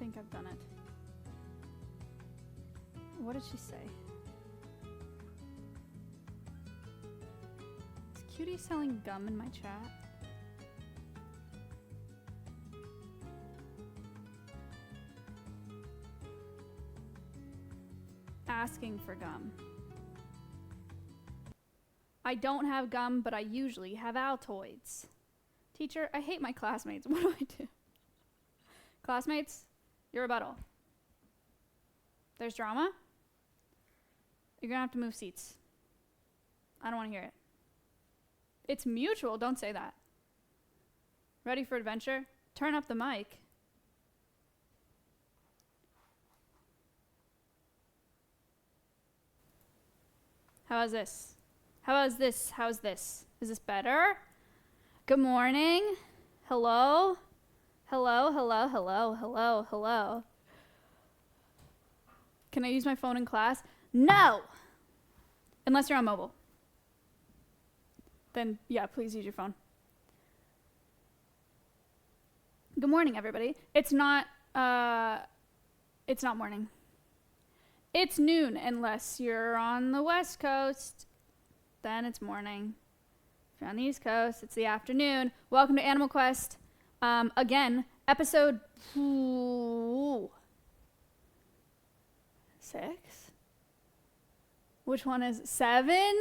think I've done it. What did she say? Is Cutie selling gum in my chat? Asking for gum. I don't have gum, but I usually have Altoids. Teacher, I hate my classmates. What do I do? Classmates, your rebuttal. There's drama? You're gonna have to move seats. I don't want to hear it. It's mutual, don't say that. Ready for adventure? Turn up the mic. How is this? How is this? How's this? Is this better? Good morning. Hello? Hello, hello, hello, hello, hello. Can I use my phone in class? No! Unless you're on mobile. Then, yeah, please use your phone. Good morning, everybody. It's not morning. It's noon, unless you're on the West Coast. Then it's morning. If you're on the East Coast, it's the afternoon. Welcome to Animal Quest. Again, episode 6? Which one is 7?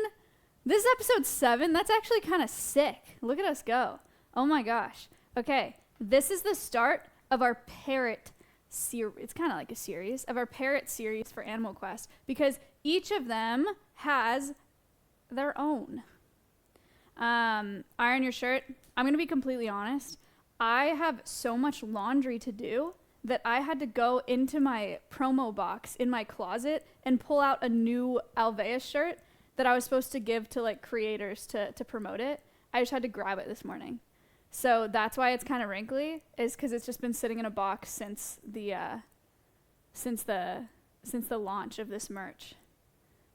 This is episode 7. That's actually kind of sick. Look at us go. Oh my gosh. Okay, this is the start of our Parrot series. It's kind of like a series of our Parrot series for Animal Quest because each of them has their own. Iron your shirt. I'm going to be completely honest. I have so much laundry to do that I had to go into my promo box in my closet and pull out a new Alveus shirt that I was supposed to give to like creators to promote it. I just had to grab it this morning. So that's why it's kind of wrinkly, is because it's just been sitting in a box since the launch of this merch.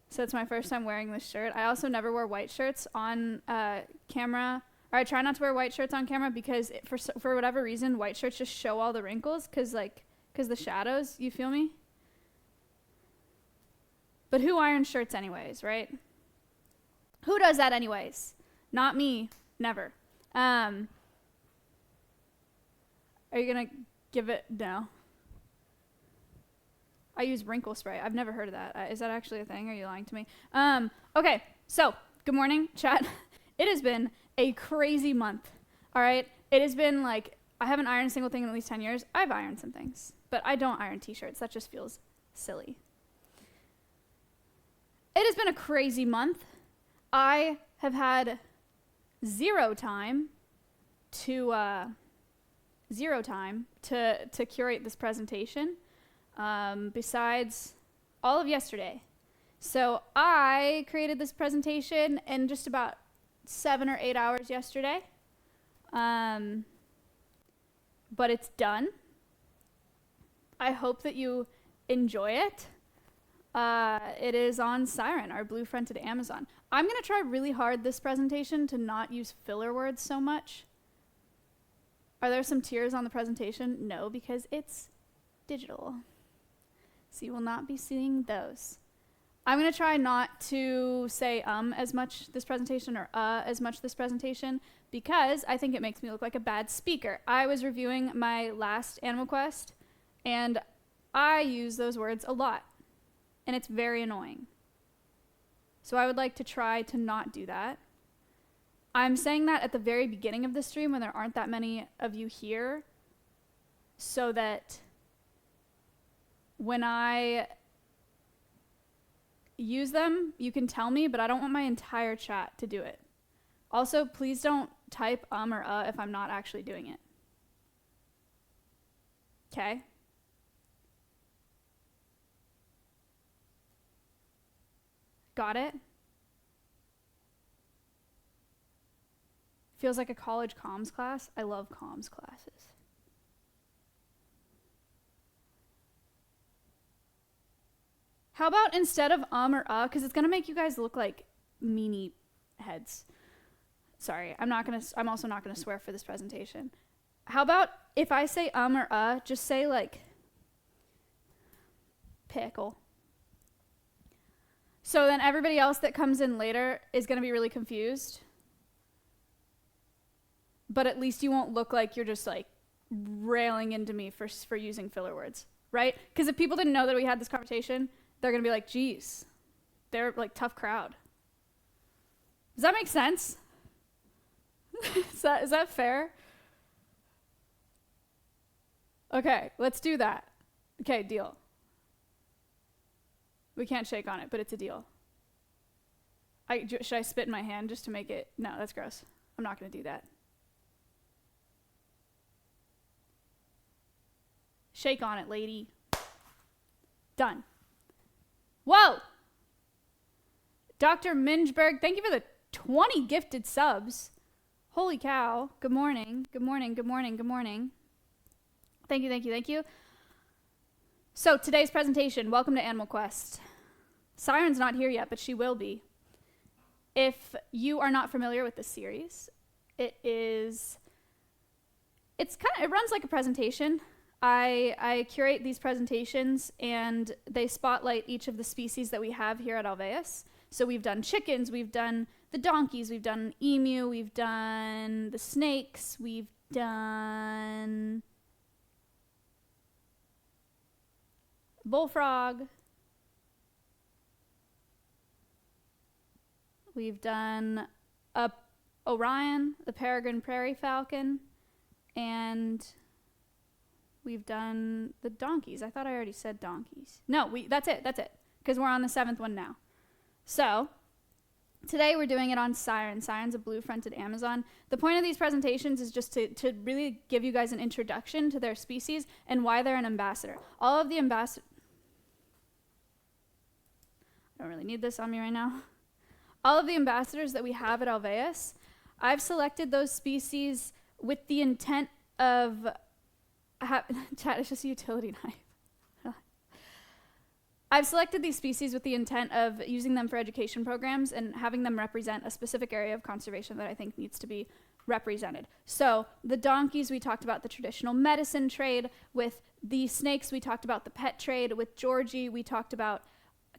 So it's my first time wearing this shirt. I also never wear white shirts on camera, or I try not to wear white shirts on camera because for whatever reason, white shirts just show all the wrinkles because the shadows, you feel me? But who irons shirts anyways, right? Who does that anyways? Not me, never. Are you gonna give it? No. I use wrinkle spray. I've never heard of that. Is that actually a thing? Are you lying to me? Okay, so good morning, chat. It has been a crazy month. All right, it has been like I haven't ironed a single thing in at least 10 years. I've ironed some things, but I don't iron t-shirts. That just feels silly. It has been a crazy month. I have had zero time to curate this presentation. Besides all of yesterday. So I created this presentation in just about 7 or 8 hours yesterday. But it's done. I hope that you enjoy it. It is on Siren, our blue-fronted Amazon. I'm going to try really hard this presentation to not use filler words so much. Are there some tears on the presentation? No, because it's digital. So you will not be seeing those. I'm going to try not to say as much this presentation or as much this presentation because I think it makes me look like a bad speaker. I was reviewing my last Animal Quest and I use those words a lot and it's very annoying. So I would like to try to not do that. I'm saying that at the very beginning of the stream when there aren't that many of you here so that when I use them, you can tell me, but I don't want my entire chat to do it. Also, please don't type or if I'm not actually doing it. Okay? Got it? Feels like a college comms class. I love comms classes. How about instead of or because it's gonna make you guys look like meanie heads. Sorry, I'm also not gonna swear for this presentation. How about if I say or just say like Pickle. So then everybody else that comes in later is going to be really confused. But at least you won't look like you're just like railing into me for using filler words, right? Because if people didn't know that we had this conversation, they're going to be like, geez, they're like tough crowd. Does that make sense? Is that fair? Okay, let's do that. Okay, deal. We can't shake on it, but it's a deal. Should I spit in my hand just to make it? No, that's gross. I'm not going to do that. Shake on it, lady. Done. Whoa! Dr. Minjberg, thank you for the 20 gifted subs. Holy cow. Good morning. Good morning. Good morning. Good morning. Thank you, thank you, thank you. So today's presentation, welcome to Animal Quest. Siren's not here yet, but she will be. If you are not familiar with this series, it runs like a presentation. I curate these presentations and they spotlight each of the species that we have here at Alveus. So we've done chickens, we've done the donkeys, we've done emu, we've done the snakes, we've done bullfrog, we've done Orion, the peregrine prairie falcon, and we've done the donkeys. I thought I already said donkeys. No, that's it, because we're on the 7th one now. So today we're doing it on Siren. Siren's a blue-fronted Amazon. The point of these presentations is just to really give you guys an introduction to their species and why they're an ambassador. All of the I don't really need this on me right now. All of the ambassadors that we have at Alveus, I've selected those species with the intent of chat, it's just a utility knife. I've selected these species with the intent of using them for education programs and having them represent a specific area of conservation that I think needs to be represented. So the donkeys, we talked about the traditional medicine trade. With the snakes, we talked about the pet trade. With Georgie, we talked about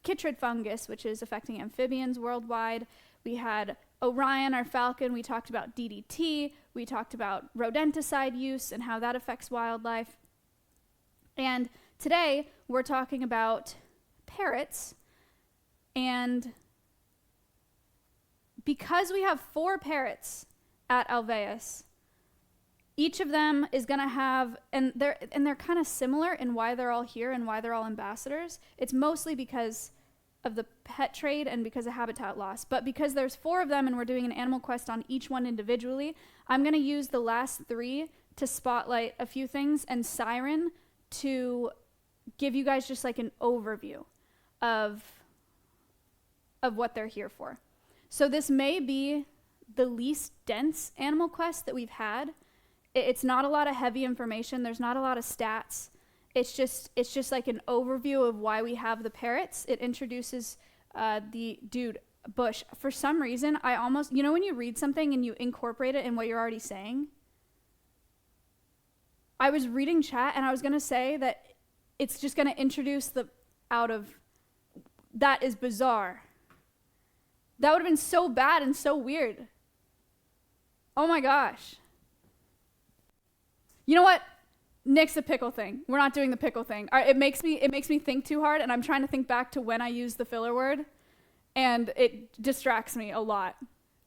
chytrid fungus, which is affecting amphibians worldwide. We had Orion, our falcon. We talked about DDT. We talked about rodenticide use and how that affects wildlife. And today, we're talking about parrots. And because we have 4 parrots at Alveus, each of them is going to have, and they're kind of similar in why they're all here and why they're all ambassadors. It's mostly because of the pet trade and because of habitat loss. But because there's 4 of them and we're doing an animal quest on each one individually, I'm going to use the last 3 to spotlight a few things and Siren to give you guys just like an overview of what they're here for. So this may be the least dense animal quest that we've had. It's not a lot of heavy information. There's not a lot of stats. It's just like an overview of why we have the parrots. It introduces Bush. For some reason, I almost, when you read something and you incorporate it in what you're already saying, I was reading chat and I was going to say that it's just going to introduce that is bizarre. That would have been so bad and so weird. Oh my gosh. You know what? Nix the pickle thing. We're not doing the pickle thing. All right, it makes me think too hard, and I'm trying to think back to when I used the filler word, and it distracts me a lot.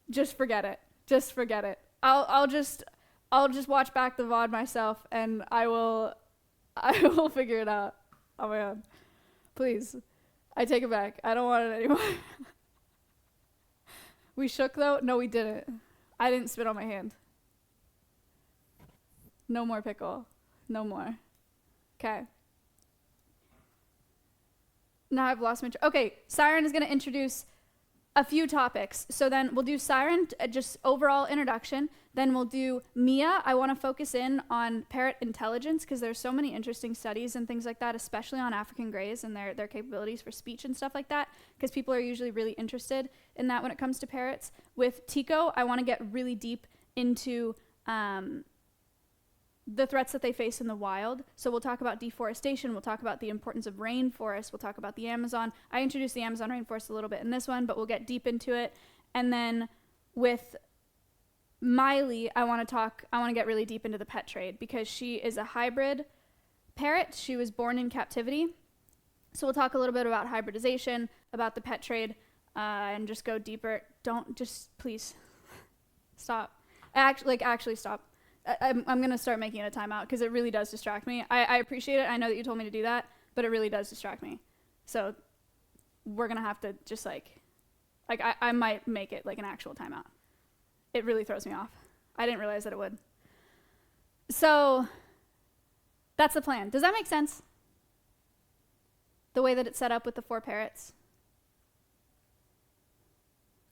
Just forget it. Just forget it. I'll just watch back the VOD myself, and I will figure it out. Oh my god. Please. I take it back. I don't want it anymore. We shook though? No, we didn't. I didn't spit on my hand. No more pickle. No more. Okay. Now I've lost my okay, Siren is going to introduce a few topics. So then we'll do Siren, just overall introduction. Then we'll do Mia. I want to focus in on parrot intelligence because there's so many interesting studies and things like that, especially on African greys and their capabilities for speech and stuff like that, because people are usually really interested in that when it comes to parrots. With Tico, I want to get really deep into the threats that they face in the wild. So we'll talk about deforestation. We'll talk about the importance of rainforests. We'll talk about the Amazon. I introduced the Amazon rainforest a little bit in this one, but we'll get deep into it. And then with Miley, I want to get really deep into the pet trade because she is a hybrid parrot. She was born in captivity. So we'll talk a little bit about hybridization, about the pet trade, and just go deeper. Please stop. Actually stop. I'm going to start making it a timeout because it really does distract me. I appreciate it. I know that you told me to do that, but it really does distract me. So we're going to have to just I might make it like an actual timeout. It really throws me off. I didn't realize that it would. So that's the plan. Does that make sense? The way that it's set up with the 4 parrots?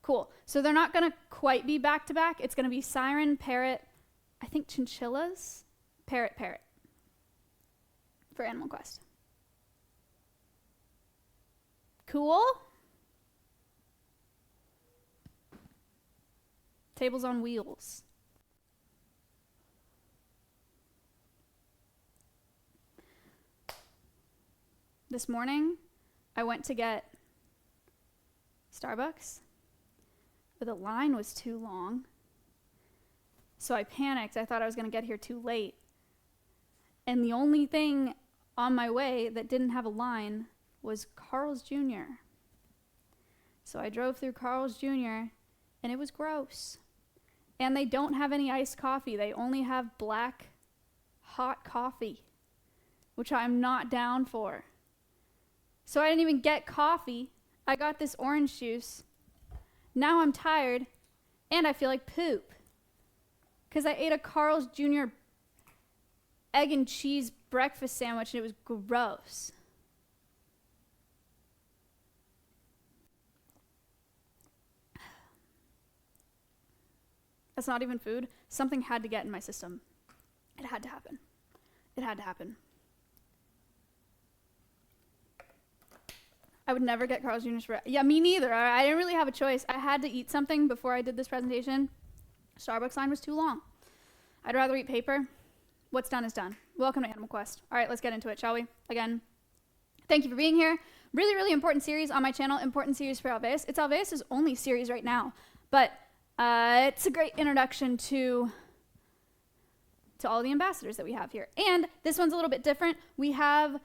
Cool. So they're not going to quite be back to back. It's going to be Siren, Parrot, I think chinchillas, Parrot for Animal Quest. Cool? Tables on wheels. This morning, I went to get Starbucks, but the line was too long. So I panicked. I thought I was going to get here too late. And the only thing on my way that didn't have a line was Carl's Jr. So I drove through Carl's Jr., and it was gross. And they don't have any iced coffee. They only have black, hot coffee, which I'm not down for. So I didn't even get coffee. I got this orange juice. Now I'm tired, and I feel like poop. Because I ate a Carl's Jr. egg and cheese breakfast sandwich, and it was gross. That's not even food. Something had to get in my system. It had to happen. It had to happen. I would never get Carl's Jr. Yeah, me neither. I didn't really have a choice. I had to eat something before I did this presentation. Starbucks line was too long. I'd rather eat paper. What's done is done. Welcome to Animal Quest. All right, let's get into it, shall we? Again, thank you for being here. Really, really important series on my channel. Important series for Alveus. It's Alveus' only series right now, but it's a great introduction to all the ambassadors that we have here. And this one's a little bit different. We have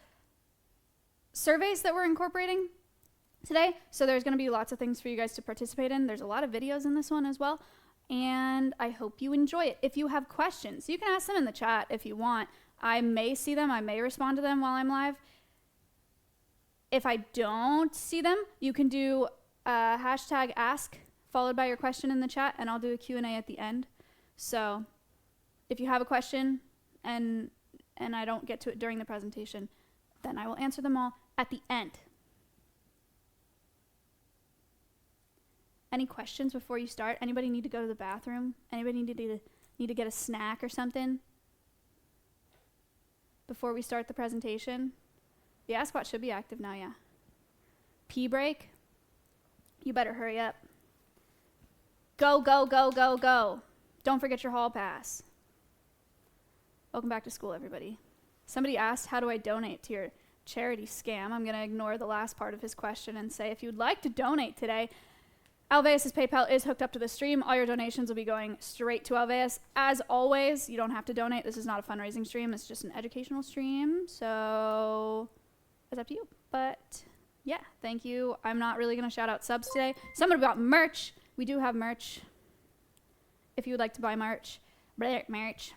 surveys that we're incorporating today, so there's going to be lots of things for you guys to participate in. There's a lot of videos in this one as well, and I hope you enjoy it. If you have questions, you can ask them in the chat if you want. I may see them. I may respond to them while I'm live. If I don't see them, you can do hashtag ask followed by your question in the chat, and I'll do a Q&A at the end. So if you have a question and I don't get to it during the presentation, then I will answer them all at the end. Any questions before you start? Anybody need to go to the bathroom? Anybody need to get a snack or something before we start the presentation? The Ask Bot should be active now, yeah. Pee break? You better hurry up. Go, go, go, go, go. Don't forget your hall pass. Welcome back to school, everybody. Somebody asked, how do I donate to your charity scam? I'm going to ignore the last part of his question and say, if you'd like to donate today, Alveus' PayPal is hooked up to the stream. All your donations will be going straight to Alveus. As always, you don't have to donate. This is not a fundraising stream. It's just an educational stream. So it's up to you. But yeah, thank you. I'm not really going to shout out subs today. Someone got merch. We do have merch. If you would like to buy merch. Merch.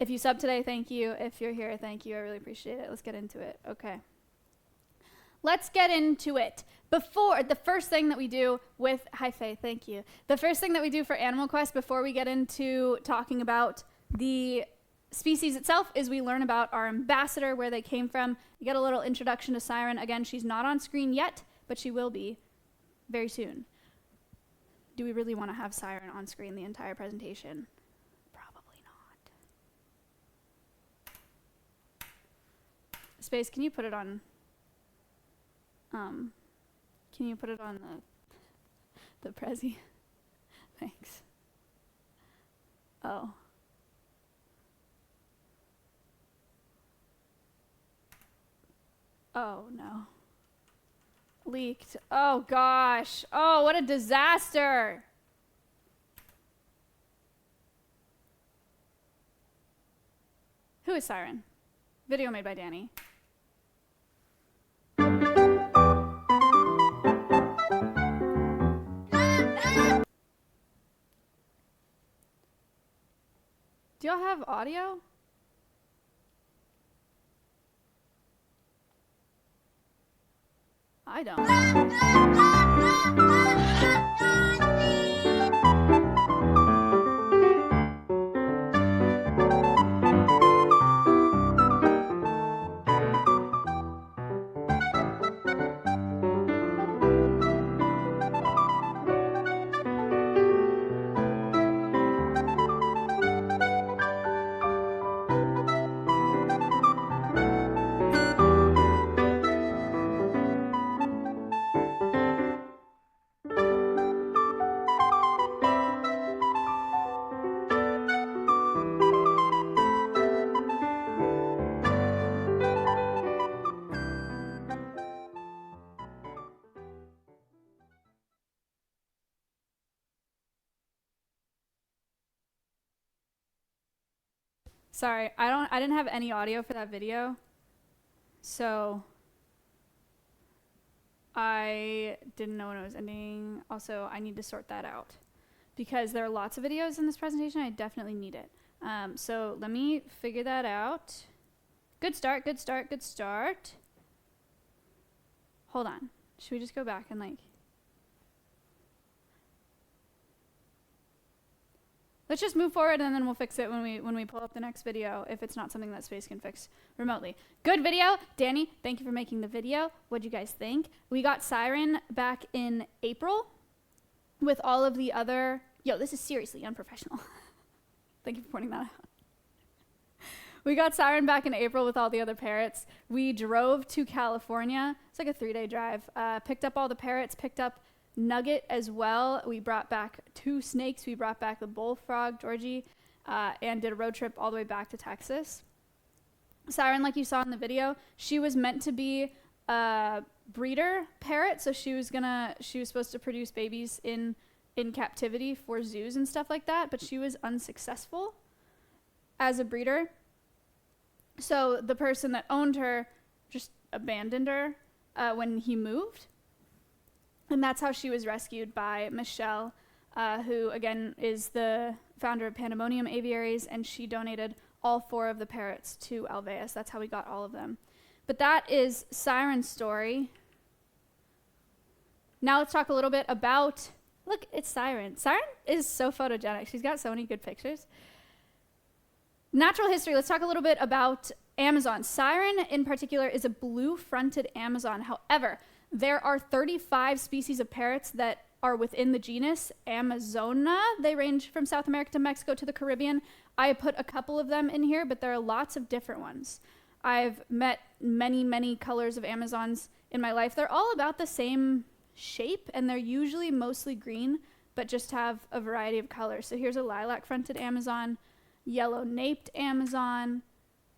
If you sub today, thank you. If you're here, thank you. I really appreciate it. Let's get into it. Okay. Let's get into it. Before, the first thing that we do with, hi Faye, thank you. The first thing that we do for Animal Quest before we get into talking about the species itself is we learn about our ambassador, where they came from. You get a little introduction to Siren. Again, she's not on screen yet, but she will be very soon. Do we really want to have Siren on screen the entire presentation? Probably not. Space, can you put it on? Can you put it on the Prezi? Thanks. Oh. Oh no. Leaked. Oh gosh. Oh, what a disaster. Who is Siren? Video made by Danny. Do y'all have audio? I don't. Sorry, I didn't have any audio for that video. So I didn't know when it was ending. Also, I need to sort that out because there are lots of videos in this presentation. I definitely need it. So let me figure that out. Good start, good start, good start. Hold on. Should we just go back and like... Let's just move forward and then we'll fix it when we pull up the next video if it's not something that Space can fix remotely. Good video. Danny, thank you for making the video. What'd you guys think? We got Siren back in April with all of the other... Yo, this is seriously unprofessional. Thank you for pointing that out. We got Siren back in April with all the other parrots. We drove to California. It's like a 3-day drive. Picked up all the parrots, picked up Nugget as well. We brought back 2 snakes. We brought back the bullfrog, Georgie, and did a road trip all the way back to Texas. Siren, like you saw in the video, she was meant to be a breeder parrot, so she was supposed to produce babies in captivity for zoos and stuff like that, but she was unsuccessful as a breeder. So the person that owned her just abandoned her when he moved. And that's how she was rescued by Michelle, who, again, is the founder of Pandemonium Aviaries, and she donated all 4 of the parrots to Alveus. That's how we got all of them. But that is Siren's story. Now let's talk a little bit about... Look, it's Siren. Siren is so photogenic. She's got so many good pictures. Natural history. Let's talk a little bit about Amazon. Siren, in particular, is a blue-fronted Amazon. However, there are 35 species of parrots that are within the genus Amazona. They range from South America to Mexico to the Caribbean. I put a couple of them in here, but there are lots of different ones. I've met many, many colors of Amazons in my life. They're all about the same shape, and they're usually mostly green, but just have a variety of colors. So here's a lilac-fronted Amazon, yellow-naped Amazon,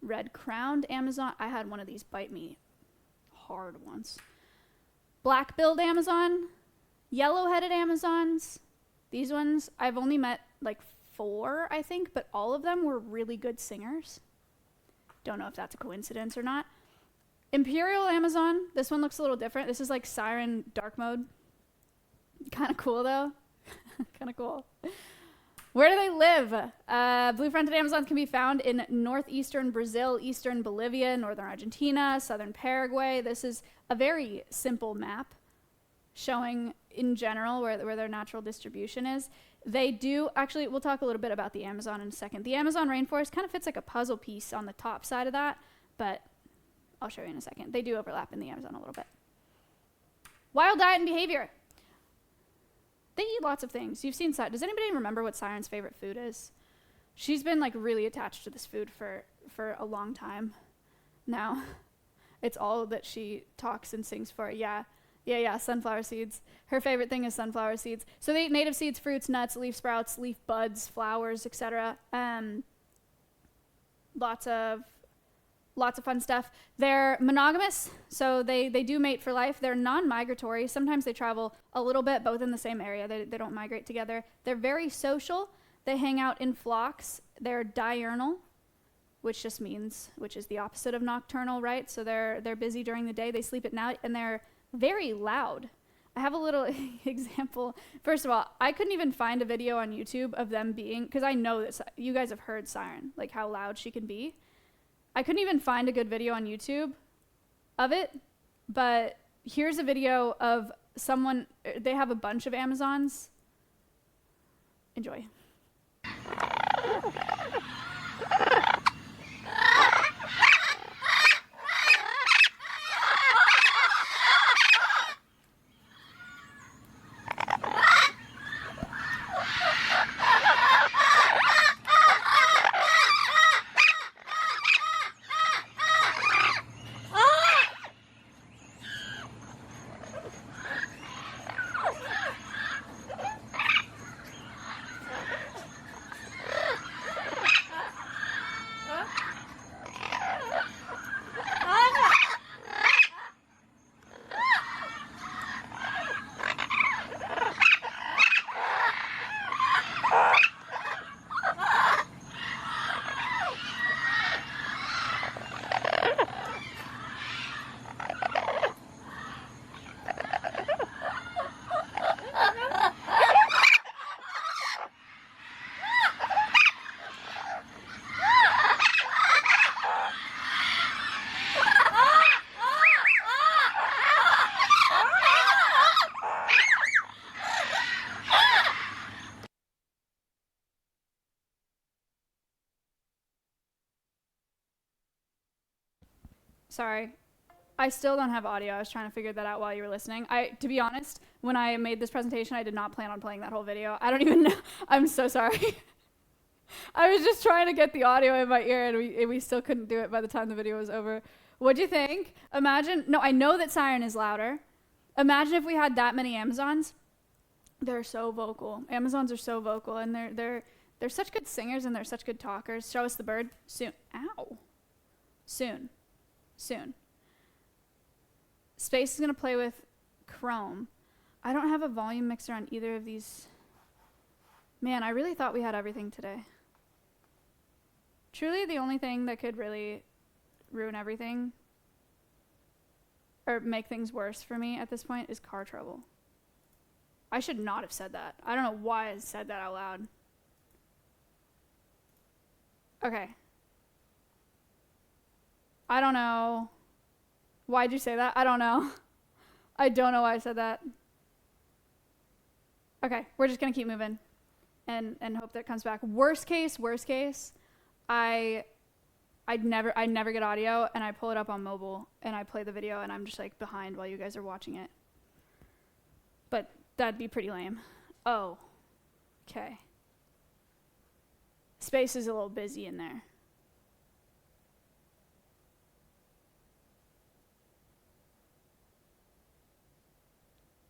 red-crowned Amazon. I had one of these bite me hard once. Black-billed Amazon, yellow-headed Amazons. These ones, I've only met like 4, I think, but all of them were really good singers. Don't know if that's a coincidence or not. Imperial Amazon, this one looks a little different. This is like Siren dark mode. Kind of cool though. Kind of cool. Where do they live? Blue-fronted Amazons can be found in northeastern Brazil, eastern Bolivia, northern Argentina, southern Paraguay. This is a very simple map showing in general where their natural distribution is. They do, actually, we'll talk a little bit about the Amazon in a second. The Amazon rainforest kind of fits like a puzzle piece on the top side of that, but I'll show you in a second. They do overlap in the Amazon a little bit. Wild diet and behavior. They eat lots of things. You've seen Siren. Does anybody remember what Siren's favorite food is? She's been like really attached to this food for a long time now. It's all that she talks and sings for. Yeah, sunflower seeds. Her favorite thing is sunflower seeds. So they eat native seeds, fruits, nuts, leaf sprouts, leaf buds, flowers, etc. Lots of Lots of fun stuff. They're monogamous, so they do mate for life. They're non-migratory. Sometimes they travel a little bit, both in the same area. They don't migrate together. They're very social. They hang out in flocks. They're diurnal, which is the opposite of nocturnal, right? So they're busy during the day. They sleep at night, and they're very loud. I have a little example. First of all, I couldn't even find a video on YouTube of them being, because I know that you guys have heard Siren, like how loud she can be. I couldn't even find a good video on YouTube of it, but here's a video of someone, they have a bunch of Amazons. Enjoy. Sorry. I still don't have audio. I was trying to figure that out while you were listening. To be honest, when I made this presentation, I did not plan on playing that whole video. I don't even know. I'm so sorry. I was just trying to get the audio in my ear, and we still couldn't do it by the time the video was over. What'd you think? I know that Siren is louder. Imagine if we had that many Amazons. They're so vocal. Amazons are so vocal, and they're such good singers, and they're such good talkers. Show us the bird. Soon. Ow. Soon. Space is going to play with Chrome. I don't have a volume mixer on either of these. Man, I really thought we had everything today. Truly, the only thing that could really ruin everything or make things worse for me at this point is car trouble. I should not have said that. I don't know why I said that out loud. Okay. I don't know. Why'd you say that? I don't know. I don't know why I said that. Okay, we're just gonna keep moving and hope that it comes back. Worst case, I'd never get audio, and I pull it up on mobile and I play the video, and I'm just like behind while you guys are watching it. But that'd be pretty lame. Oh, okay. Space is a little busy in there.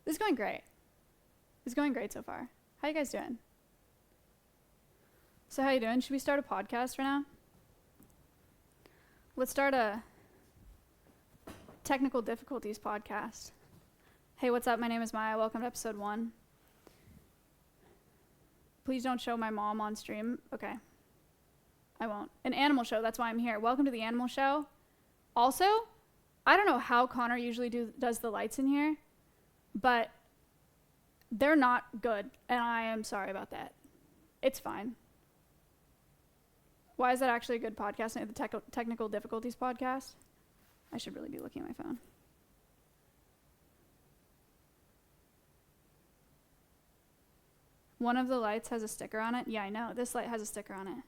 This is going great. It's going great so far. How you guys doing? So how you doing? Should we start a podcast right now? Let's start a technical difficulties podcast. Hey, what's up? My name is Maya. Welcome to episode 1. Please don't show my mom on stream. Okay. I won't. An animal show. That's why I'm here. Welcome to the animal show. Also, I don't know how Connor usually does the lights in here, but they're not good, and I am sorry about that. It's fine. Why is that actually a good podcast? The technical difficulties podcast? I should really be looking at my phone. One of the lights has a sticker on it. Yeah, I know. This light has a sticker on it.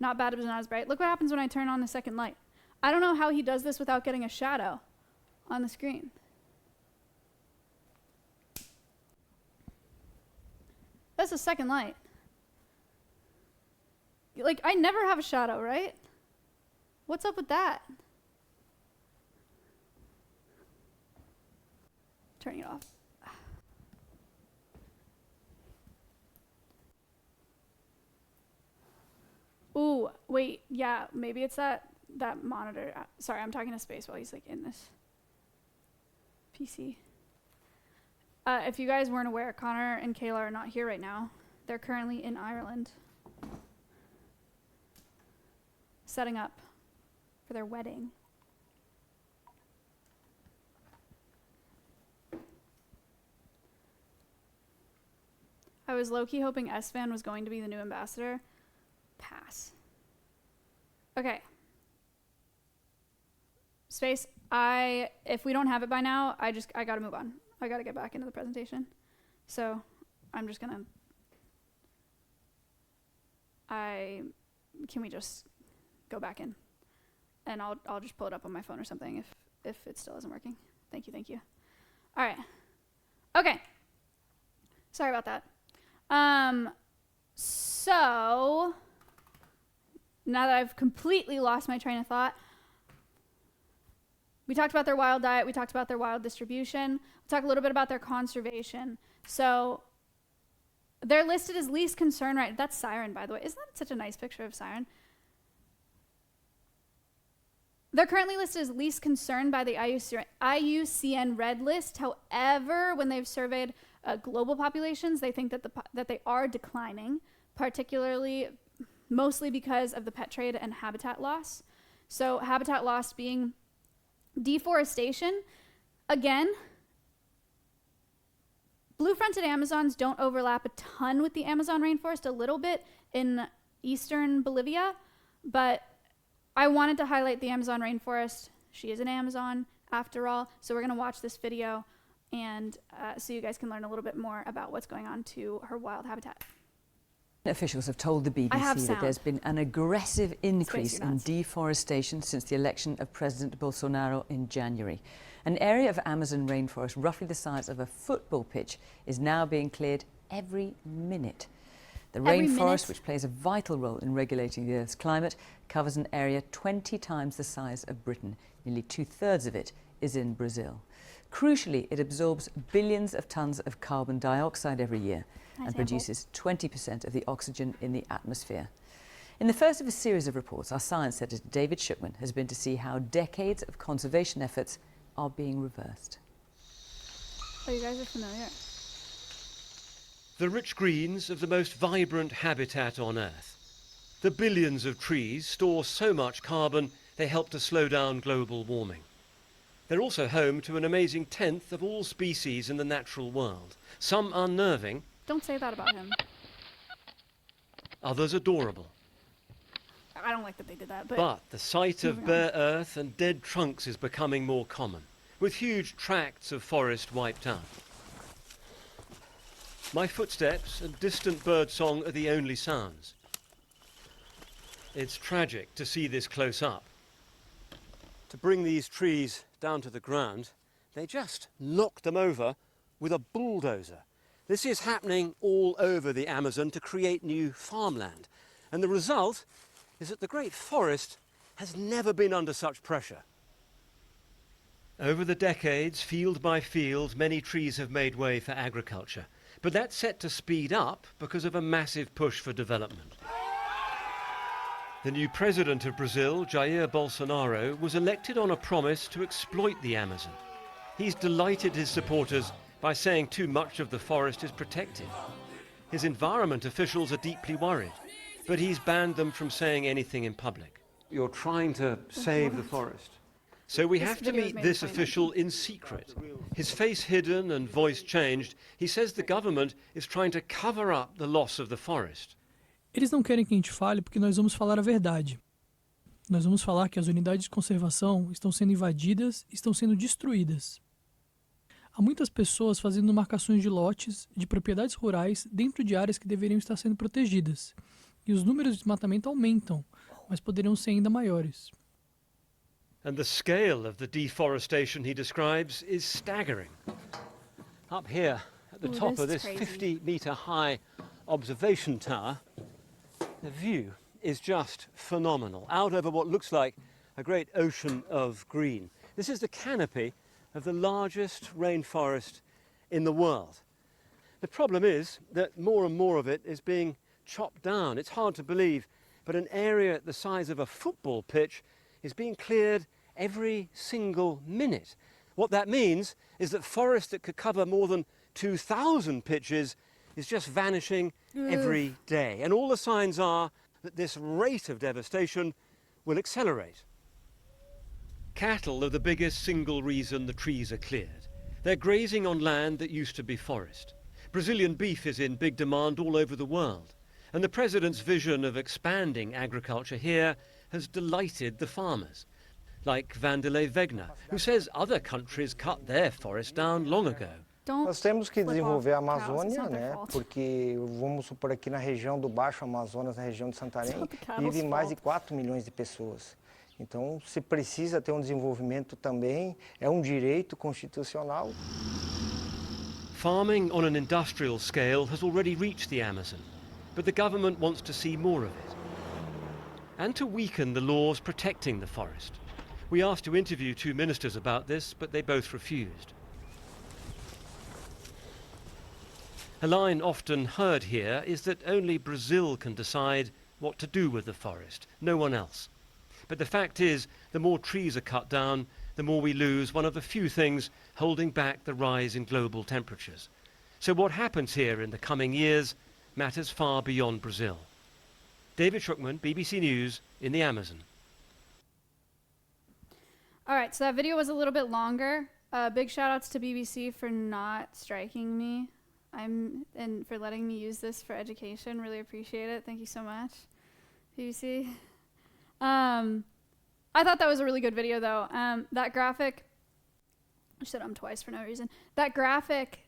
Not bad, but not as bright. Look what happens when I turn on the second light. I don't know how he does this without getting a shadow on the screen. That's the second light. Like, I never have a shadow, right? What's up with that? Turning it off. Ooh, wait, yeah, maybe it's that that monitor. Sorry, I'm talking to Space while he's like in this PC. If you guys weren't aware, Connor and Kayla are not here right now. They're currently in Ireland, setting up for their wedding. I was low-key hoping S-Van was going to be the new ambassador. Pass. Okay. Space, if we don't have it by now, I gotta move on. I gotta get back into the presentation. So I'm just gonna, can we just go back in? And I'll just pull it up on my phone or something if it still isn't working. Thank you. All right. Okay. Sorry about that. So now that I've completely lost my train of thought, we talked about their wild diet. We talked about their wild distribution. We'll talk a little bit about their conservation. So they're listed as least concern, right? That's Siren, by the way. Isn't that such a nice picture of Siren? They're currently listed as least concerned by the IUCN Red List. However, when they've surveyed global populations, they think that they are declining, particularly mostly because of the pet trade and habitat loss. So habitat loss being deforestation. Again, blue-fronted Amazons don't overlap a ton with the Amazon rainforest, a little bit in eastern Bolivia, but I wanted to highlight the Amazon rainforest. She is an Amazon, after all, so we're going to watch this video and so you guys can learn a little bit more about what's going on to her wild habitat. Officials have told the BBC that there's been an aggressive increase in deforestation since the election of President Bolsonaro in January. An area of Amazon rainforest roughly the size of a football pitch is now being cleared every minute. The rainforest, which plays a vital role in regulating the Earth's climate, covers an area 20 times the size of Britain. Nearly 2/3 of it is in Brazil. Crucially, it absorbs billions of tons of carbon dioxide every year and produces 20% of the oxygen in the atmosphere. In the first of a series of reports, our science editor David Shukman has been to see how decades of conservation efforts are being reversed. Oh, you guys are familiar. The rich greens of the most vibrant habitat on Earth. The billions of trees store so much carbon they help to slow down global warming. They're also home to an amazing 1/10 of all species in the natural world. Some unnerving. Don't say that about him. Others adorable. I don't like that they did that, but the sight of bare earth and dead trunks is becoming more common, with huge tracts of forest wiped out. My footsteps and distant bird song are the only sounds. It's tragic to see this close up. To bring these trees down to the ground, they just knocked them over with a bulldozer. This is happening all over the Amazon to create new farmland. And the result is that the great forest has never been under such pressure. Over the decades, field by field, many trees have made way for agriculture. But that's set to speed up because of a massive push for development. The new president of Brazil, Jair Bolsonaro, was elected on a promise to exploit the Amazon. He's delighted his supporters by saying too much of the forest is protected. His environment officials are deeply worried, but he's banned them from saying anything in public. You're trying to save the forest. So we have to meet this official in secret. His face hidden and voice changed, he says the government is trying to cover up the loss of the forest. Eles não querem que a gente fale porque nós vamos falar a verdade. Nós vamos falar que as unidades de conservação estão sendo invadidas e estão sendo destruídas. Há muitas pessoas fazendo marcações de lotes de propriedades rurais dentro de áreas que deveriam estar sendo protegidas. E os números de desmatamento aumentam, mas poderiam ser ainda maiores. And the scale of the deforestation he describes is staggering. Up here at the top of this 50-metre-high observation tower, the view is just phenomenal, out over what looks like a great ocean of green. This is the canopy of the largest rainforest in the world. The problem is that more and more of it is being chopped down. It's hard to believe, but an area the size of a football pitch is being cleared every single minute. What that means is that forest that could cover more than 2,000 pitches is just vanishing every day. And all the signs are that this rate of devastation will accelerate. Cattle are the biggest single reason the trees are cleared. They're grazing on land that used to be forest. Brazilian beef is in big demand all over the world. And the President's vision of expanding agriculture here has delighted the farmers, like Vanderlei Wegner, who says other countries cut their forest down long ago. Nós temos que desenvolver a Amazônia, né? Porque vamos supor aqui na região do Baixo Amazonas, na região de Santarém, vivem mais de 4 milhões de pessoas. Então, se precisa ter desenvolvimento também, é direito constitucional. Farming on an industrial scale has already reached the Amazon, but the government wants to see more of it. And to weaken the laws protecting the forest. We asked to interview 2 ministers about this, but they both refused. A line often heard here is that only Brazil can decide what to do with the forest, no one else. But the fact is, the more trees are cut down, the more we lose one of the few things holding back the rise in global temperatures. So what happens here in the coming years matters far beyond Brazil. David Schuckman, BBC News, in the Amazon. All right, so that video was a little bit longer. Big shout outs to BBC for not striking me. And for letting me use this for education. Really appreciate it. Thank you so much, BBC. I thought that was a really good video, though. That graphic, I said twice for no reason. That graphic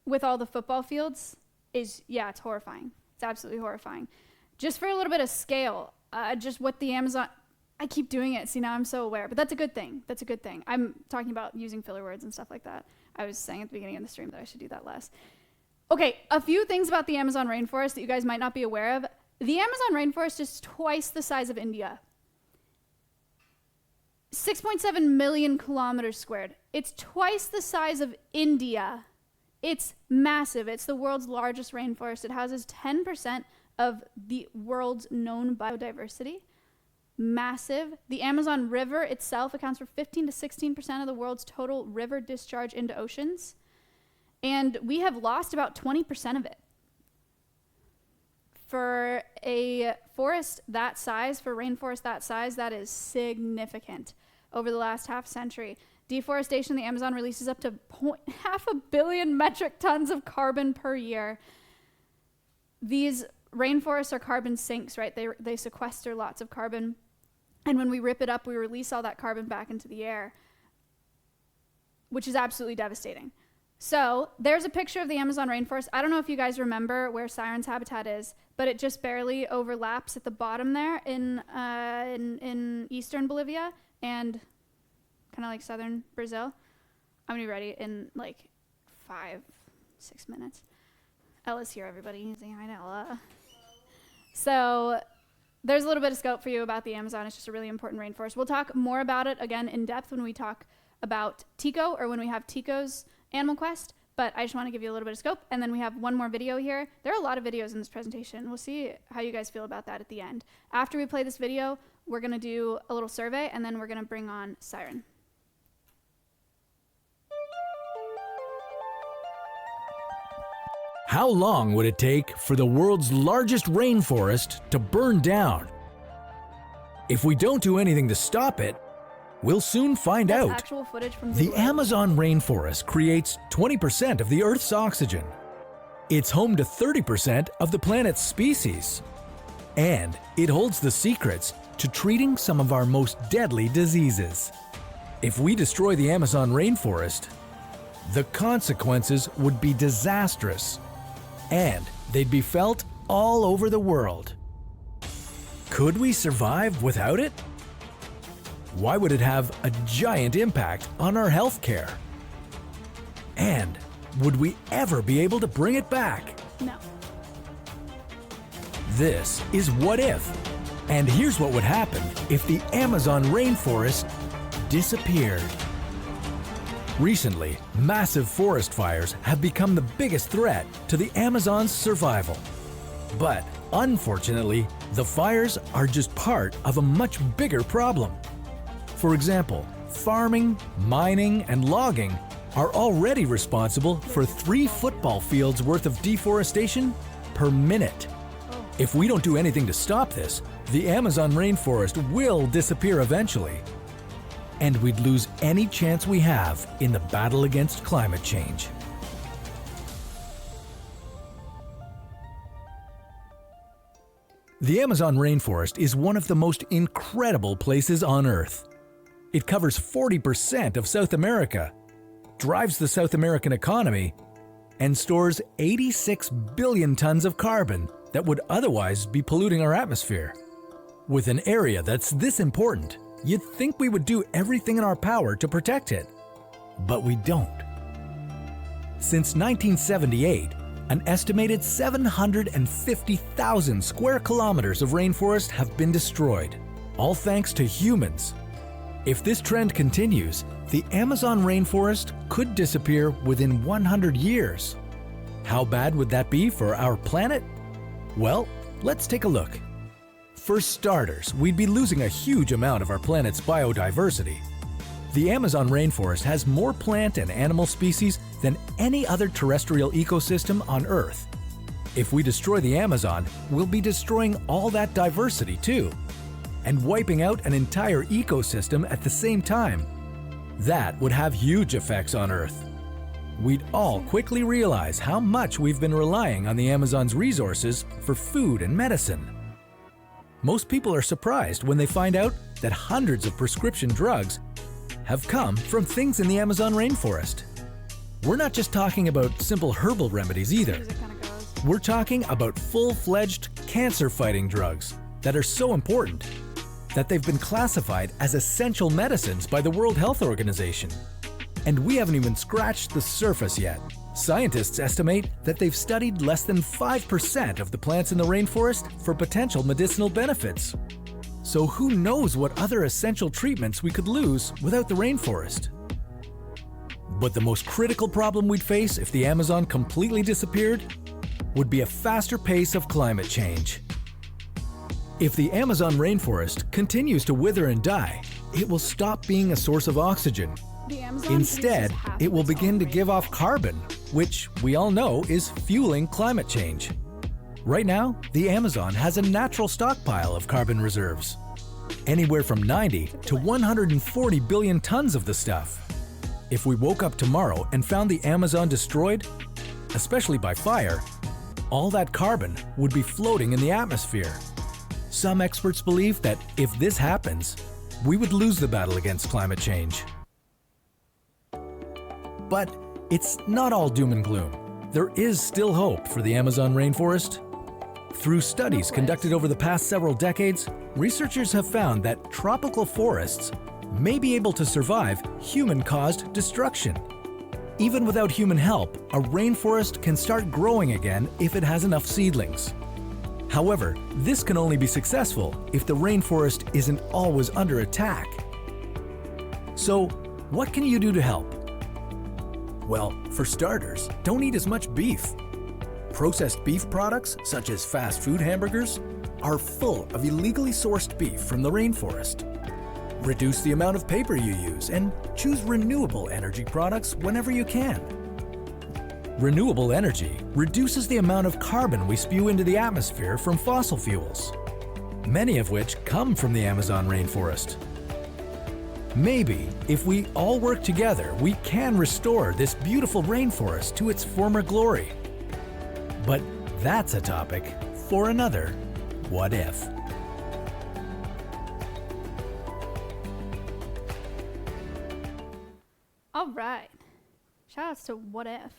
with all the football fields is, yeah, it's horrifying. It's absolutely horrifying. Just for a little bit of scale, just what the Amazon, I keep doing it. See, now I'm so aware, but that's a good thing. That's a good thing. I'm talking about using filler words and stuff like that. I was saying at the beginning of the stream that I should do that less. Okay, a few things about the Amazon rainforest that you guys might not be aware of. The Amazon rainforest is twice the size of India. 6.7 million kilometers squared. It's twice the size of India. It's massive. It's the world's largest rainforest. It houses 10% of the world's known biodiversity. Massive. The Amazon River itself accounts for 15 to 16% of the world's total river discharge into oceans. And we have lost about 20% of it. For a forest that size, for rainforest that size, that is significant. Over the last half century, deforestation in the Amazon releases up to 500 million metric tons of carbon per year. These rainforests are carbon sinks, right? They sequester lots of carbon. And when we rip it up, we release all that carbon back into the air, which is absolutely devastating. So there's a picture of the Amazon rainforest. I don't know if you guys remember where Siren's habitat is, but it just barely overlaps at the bottom there in eastern Bolivia and kind of like southern Brazil. I'm gonna be ready in like 5-6 minutes. Ella's here, everybody. Say hi to Ella. So there's a little bit of scope for you about the Amazon. It's just a really important rainforest. We'll talk more about it again in depth when we talk about Tico, or when we have Tico's Animal Quest, but I just want to give you a little bit of scope. And then we have one more video here. There are a lot of videos in this presentation. We'll see how you guys feel about that at the end. After we play this video, we're going to do a little survey, and then we're going to bring on Siren. How long would it take for the world's largest rainforest to burn down? If we don't do anything to stop it, we'll soon find out. Actual footage from the Amazon rainforest creates 20% of the Earth's oxygen. It's home to 30% of the planet's species. And it holds the secrets to treating some of our most deadly diseases. If we destroy the Amazon rainforest, the consequences would be disastrous. And they'd be felt all over the world. Could we survive without it? Why would it have a giant impact on our healthcare? And would we ever be able to bring it back? No. This is What If. And here's what would happen if the Amazon rainforest disappeared. Recently, massive forest fires have become the biggest threat to the Amazon's survival. But Unfortunately, the fires are just part of a much bigger problem. For example, farming, mining, and logging are already responsible for 3 football fields worth of deforestation per minute. If we don't do anything to stop this, the Amazon rainforest will disappear eventually. And we'd lose any chance we have in the battle against climate change. The Amazon rainforest is one of the most incredible places on Earth. It covers 40% of South America, drives the South American economy, and stores 86 billion tons of carbon that would otherwise be polluting our atmosphere. With an area that's this important, you'd think we would do everything in our power to protect it. But we don't. Since 1978, an estimated 750,000 square kilometers of rainforest have been destroyed, all thanks to humans. If this trend continues, the Amazon rainforest could disappear within 100 years. How bad would that be for our planet? Well, let's take a look. For starters, we'd be losing a huge amount of our planet's biodiversity. The Amazon rainforest has more plant and animal species than any other terrestrial ecosystem on Earth. If we destroy the Amazon, we'll be destroying all that diversity too, and wiping out an entire ecosystem at the same time. That would have huge effects on Earth. We'd all quickly realize how much we've been relying on the Amazon's resources for food and medicine. Most people are surprised when they find out that hundreds of prescription drugs have come from things in the Amazon rainforest. We're not just talking about simple herbal remedies either. We're talking about full-fledged cancer-fighting drugs that are so important that they've been classified as essential medicines by the World Health Organization. And we haven't even scratched the surface yet. Scientists estimate that they've studied less than 5% of the plants in the rainforest for potential medicinal benefits. So who knows what other essential treatments we could lose without the rainforest? But the most critical problem we'd face if the Amazon completely disappeared would be a faster pace of climate change. If the Amazon rainforest continues to wither and die, it will stop being a source of oxygen. Instead, it will begin to give off carbon, which we all know is fueling climate change. Right now, the Amazon has a natural stockpile of carbon reserves, anywhere from 90 to 140 billion tons of the stuff. If we woke up tomorrow and found the Amazon destroyed, especially by fire, all that carbon would be floating in the atmosphere. Some experts believe that if this happens, we would lose the battle against climate change. But it's not all doom and gloom. There is still hope for the Amazon rainforest. Through studies conducted over the past several decades, researchers have found that tropical forests may be able to survive human-caused destruction. Even without human help, a rainforest can start growing again if it has enough seedlings. However, this can only be successful if the rainforest isn't always under attack. So, what can you do to help? Well, for starters, don't eat as much beef. Processed beef products, such as fast food hamburgers, are full of illegally sourced beef from the rainforest. Reduce the amount of paper you use and choose renewable energy products whenever you can. Renewable energy reduces the amount of carbon we spew into the atmosphere from fossil fuels, many of which come from the Amazon rainforest. Maybe, if we all work together, we can restore this beautiful rainforest to its former glory. But that's a topic for another What If. All right. Shoutouts to What If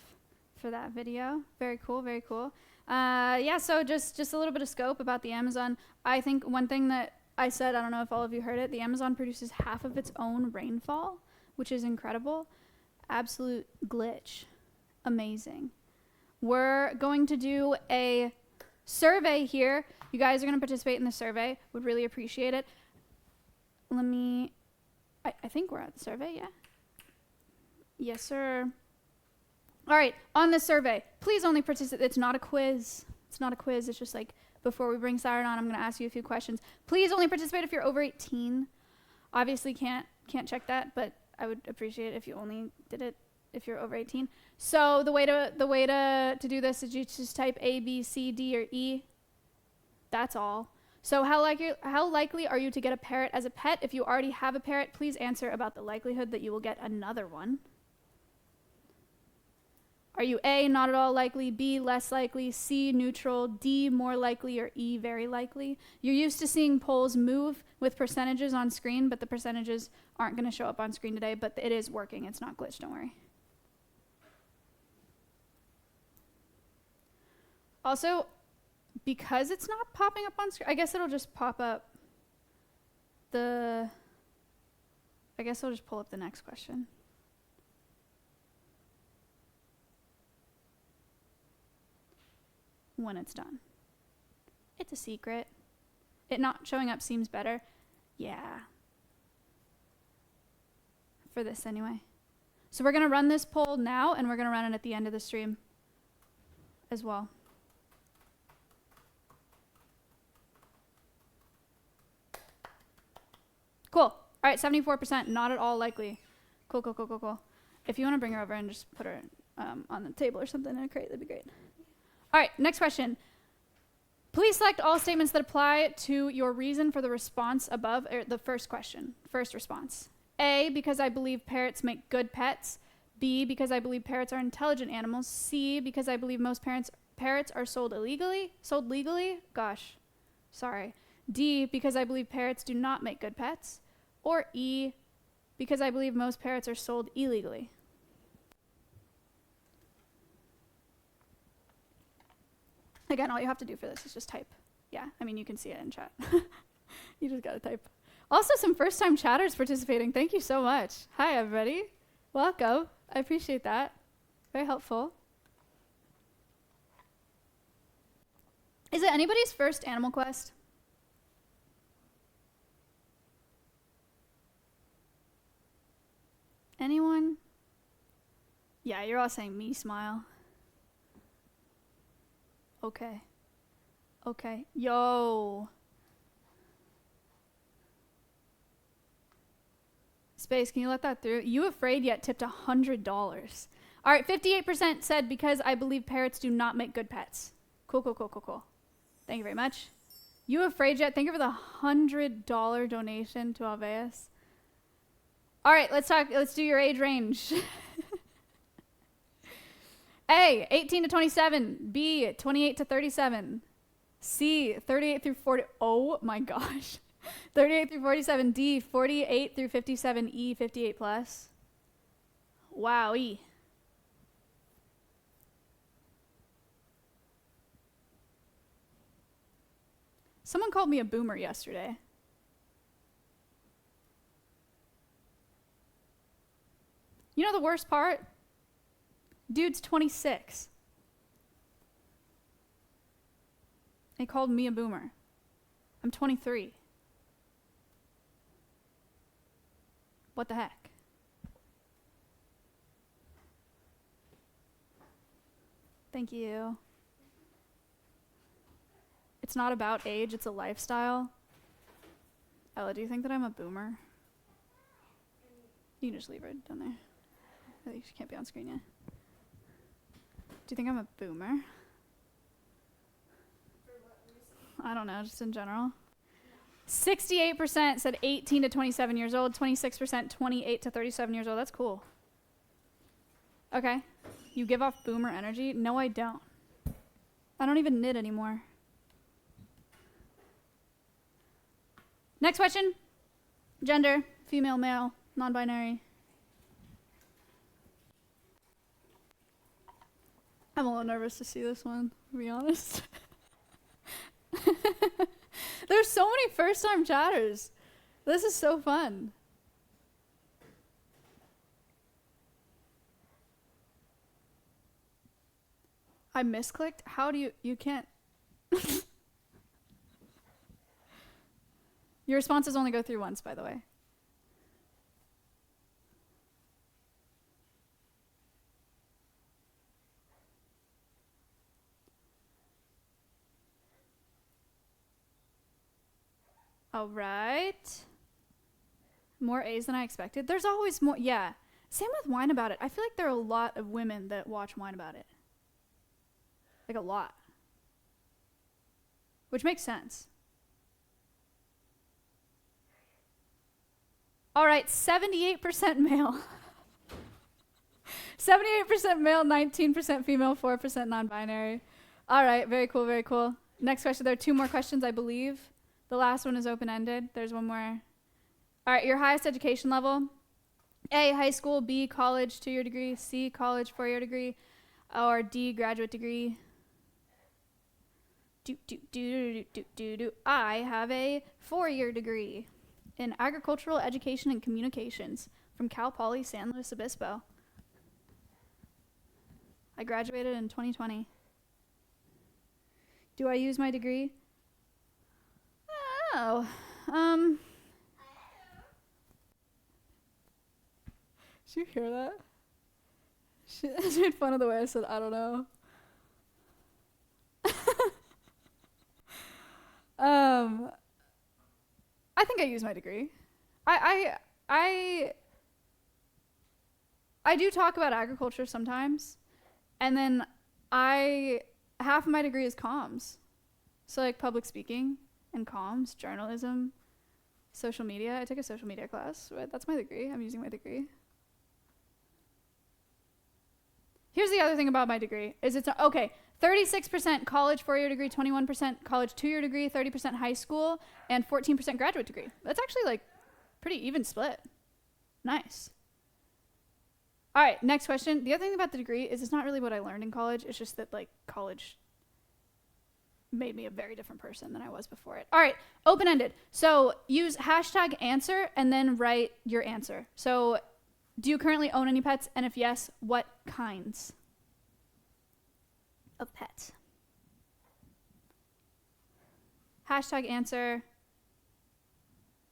for that video. Very cool, very cool. Yeah, so just a little bit of scope about the Amazon. I think one thing that I said, I don't know if all of you heard it, the Amazon produces half of its own rainfall, which is incredible. Absolute glitch. Amazing. We're going to do a survey here. You guys are going to participate in the survey. Would really appreciate it. I think we're at the survey, yeah? Yes, sir. All right, on the survey, please only participate. It's not a quiz. It's not a quiz. It's just like before we bring Siren on, I'm going to ask you a few questions. Please only participate if you're over 18. Obviously can't check that, but I would appreciate it if you only did it if you're over 18. So the way to do this is you just type A, B, C, D, or E. That's all. So how likely are you to get a parrot as a pet? If you already have a parrot, please answer about the likelihood that you will get another one. Are you A, not at all likely, B, less likely, C, neutral, D, more likely, or E, very likely? You're used to seeing polls move with percentages on screen, but the percentages aren't going to show up on screen today, but it is working. It's not glitched, don't worry. Also, because it's not popping up on screen, I guess it'll just pop up I guess I'll just pull up the next question. When it's done. It's a secret. It not showing up seems better. Yeah. For this anyway. So we're going to run this poll now, and we're going to run it at the end of the stream as well. Cool. All right, 74%, not at all likely. Cool. If you want to bring her over and just put her on the table or something in a crate, that'd be great. All right, next question. Please select all statements that apply to your reason for the response above, or the first question, first response. A, because I believe parrots make good pets. B, because I believe parrots are intelligent animals. C, because I believe most parrots are sold legally. Gosh, sorry. D, because I believe parrots do not make good pets. Or E, because I believe most parrots are sold illegally. Again, all you have to do for this is just type. Yeah, I mean, you can see it in chat. You just gotta type. Also, some first-time chatters participating. Thank you so much. Hi, everybody. Welcome. I appreciate that. Very helpful. Is it anybody's first Animal Quest? Anyone? Yeah, you're all saying me smile. Okay. Yo. Space, can you let that through? You Afraid Yet tipped $100. All right, 58% said because I believe parrots do not make good pets. Cool. Thank you very much. You Afraid Yet, thank you for the $100 donation to Alveus. All right, let's do your age range. A, 18 to 27. B, 28 to 37. C, 38 through 40. Oh my gosh. 38 through 47. D, 48 through 57. E, 58 plus. Wow. E. Someone called me a boomer yesterday. You know the worst part? Dude's 26. He called me a boomer. I'm 23. What the heck? Thank you. It's not about age, it's a lifestyle. Ella, do you think that I'm a boomer? You can just leave her down there. I think she can't be on screen yet. Do you think I'm a boomer? I don't know, just in general. 68% said 18 to 27 years old, 26% 28 to 37 years old. That's cool. Okay. You give off boomer energy? No, I don't. I don't even knit anymore. Next question. Gender, female, male, non-binary. I'm a little nervous to see this one, to be honest. There's so many first-time chatters. This is so fun. I misclicked? How do you can't. Your responses only go through once, by the way. All right. More A's than I expected. There's always more. Yeah. Same with Wine About It. I feel like there are a lot of women that watch Wine About It. Like a lot. Which makes sense. All right, 78% male. 78% male, 19% female, 4% non-binary. All right, very cool, very cool. Next question. There are 2 more questions, I believe. The last one is open-ended. There's one more. All right, your highest education level. A, high school. B, college, 2-year degree. C, college, 4-year degree. Or D, graduate degree. I have a 4-year degree in agricultural education and communications from Cal Poly San Luis Obispo. I graduated in 2020. Do I use my degree? Oh, did you hear that? She made fun of the way I said, I don't know. I think I use my degree. I do talk about agriculture sometimes, and then half of my degree is comms. So like public speaking and comms, journalism, social media. I took a social media class, but that's my degree. I'm using my degree. Here's the other thing about my degree is it's okay. 36% college 4-year degree, 21% college 2-year degree, 30% high school, and 14% graduate degree. That's actually like pretty even split. Nice. All right, next question. The other thing about the degree is it's not really what I learned in college. It's just that like college made me a very different person than I was before it. All right, open-ended. So use #answer and then write your answer. So do you currently own any pets? And if yes, what kinds of pets? #answer,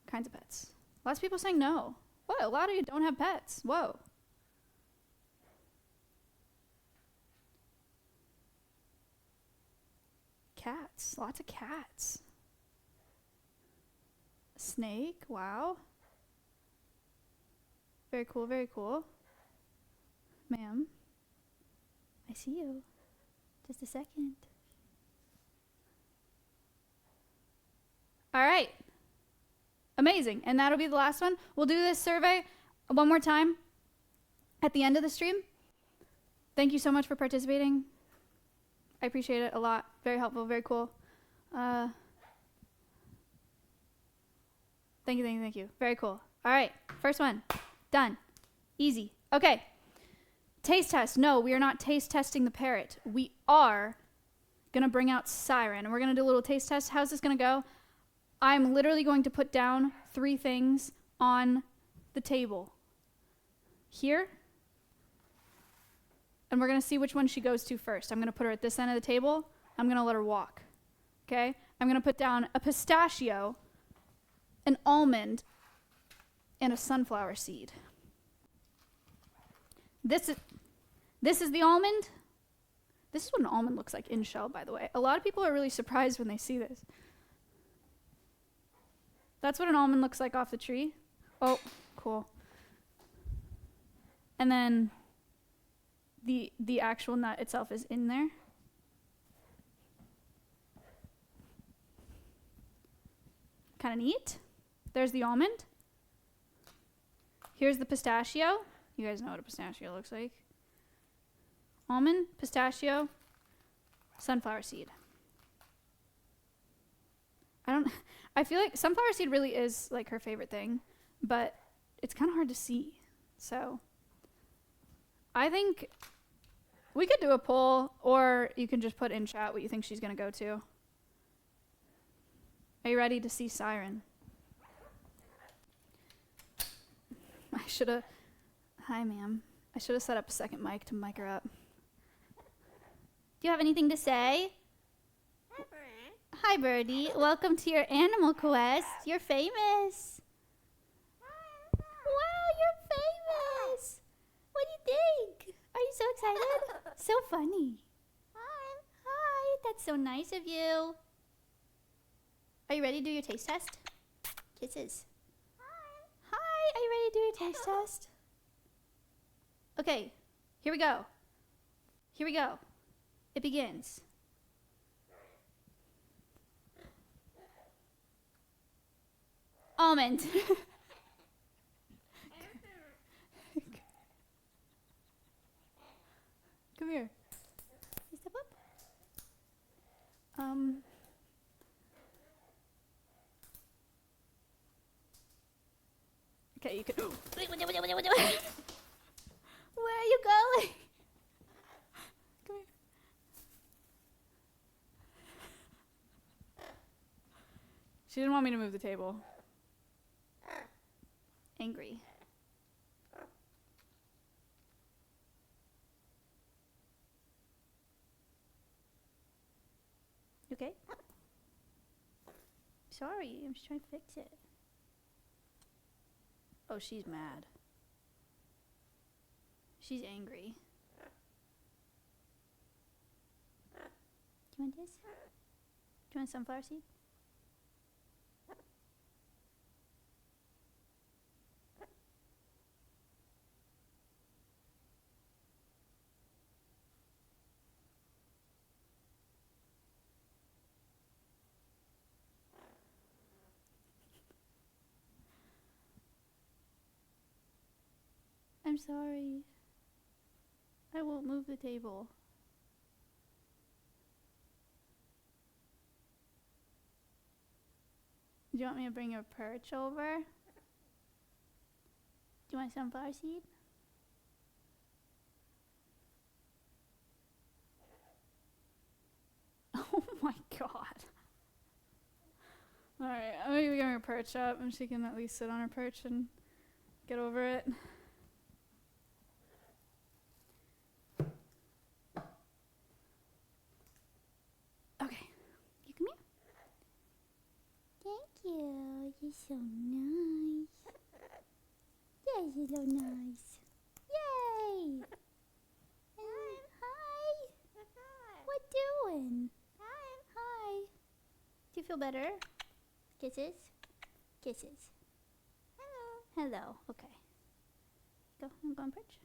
kinds of pets. Lots of people saying no. What? A lot of you don't have pets. Whoa. Cats. Lots of cats. Snake. Wow. Very cool, very cool. Ma'am, I see you. Just a second. All right. Amazing. And that'll be the last one. We'll do this survey one more time at the end of the stream. Thank you so much for participating. I appreciate it a lot. Very helpful, very cool. Thank you. Very cool. All right, first one. Done. Easy. Okay. Taste test. No, we are not taste testing the parrot. We are going to bring out Siren, and we're going to do a little taste test. How's this going to go? I'm literally going to put down 3 things on the table. Here. And we're going to see which one she goes to first. I'm going to put her at this end of the table. I'm going to let her walk. Okay? I'm going to put down a pistachio, an almond, and a sunflower seed. This is the almond. This is what an almond looks like in shell, by the way. A lot of people are really surprised when they see this. That's what an almond looks like off the tree. Oh, cool. And then the actual nut itself is in there. Kind of neat. There's the almond. Here's the pistachio. You guys know what a pistachio looks like. Almond, pistachio, sunflower seed. I feel like sunflower seed really is like her favorite thing, but it's kind of hard to see. So I think we could do a poll, or you can just put in chat what you think she's going to go to. Are you ready to see Siren? Hi, ma'am. I should have set up a second mic to mic her up. Do you have anything to say? Hi, Birdie. Welcome to your animal quest. You're famous. Wow, you're famous. What do you think? Are you so excited? So funny. Hi. That's so nice of you. Are you ready to do your taste test? Kisses. Hi, are you ready to do your taste test? Okay, here we go. Here we go. It begins. Almond. Come here. You step up. Okay, you can. Where are you going? Come here. She didn't want me to move the table. Angry. You okay? Sorry, I'm just trying to fix it. Oh, she's mad. She's angry. Do you want this? Do you want sunflower seed? I'm sorry. I won't move the table. Do you want me to bring your perch over? Do you want sunflower seed? Oh my god. Alright, I'm gonna bring her perch up and she can at least sit on her perch and get over it. Yeah, you're so nice. Yeah, you're so nice. Yay! Hi. What doing? Hi. Do you feel better? Kisses? Kisses. Hello. Hello. Okay. Go. I'm going perch.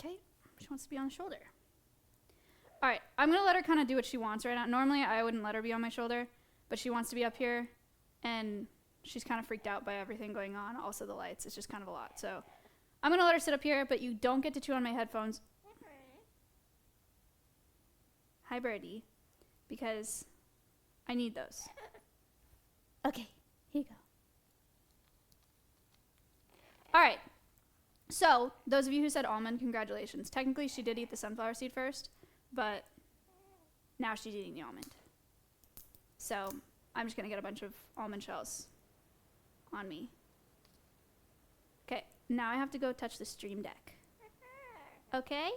Okay. She wants to be on the shoulder. All right, I'm gonna let her kind of do what she wants right now. Normally, I wouldn't let her be on my shoulder, but she wants to be up here, and she's kind of freaked out by everything going on. Also, the lights, it's just kind of a lot. So I'm gonna let her sit up here, but you don't get to chew on my headphones. Hi, Birdie, because I need those. Okay, here you go. All right, so those of you who said almond, congratulations. Technically, she did eat the sunflower seed first, but now she's eating the almond. So I'm just gonna get a bunch of almond shells on me. Okay, now I have to go touch the stream deck. Okay?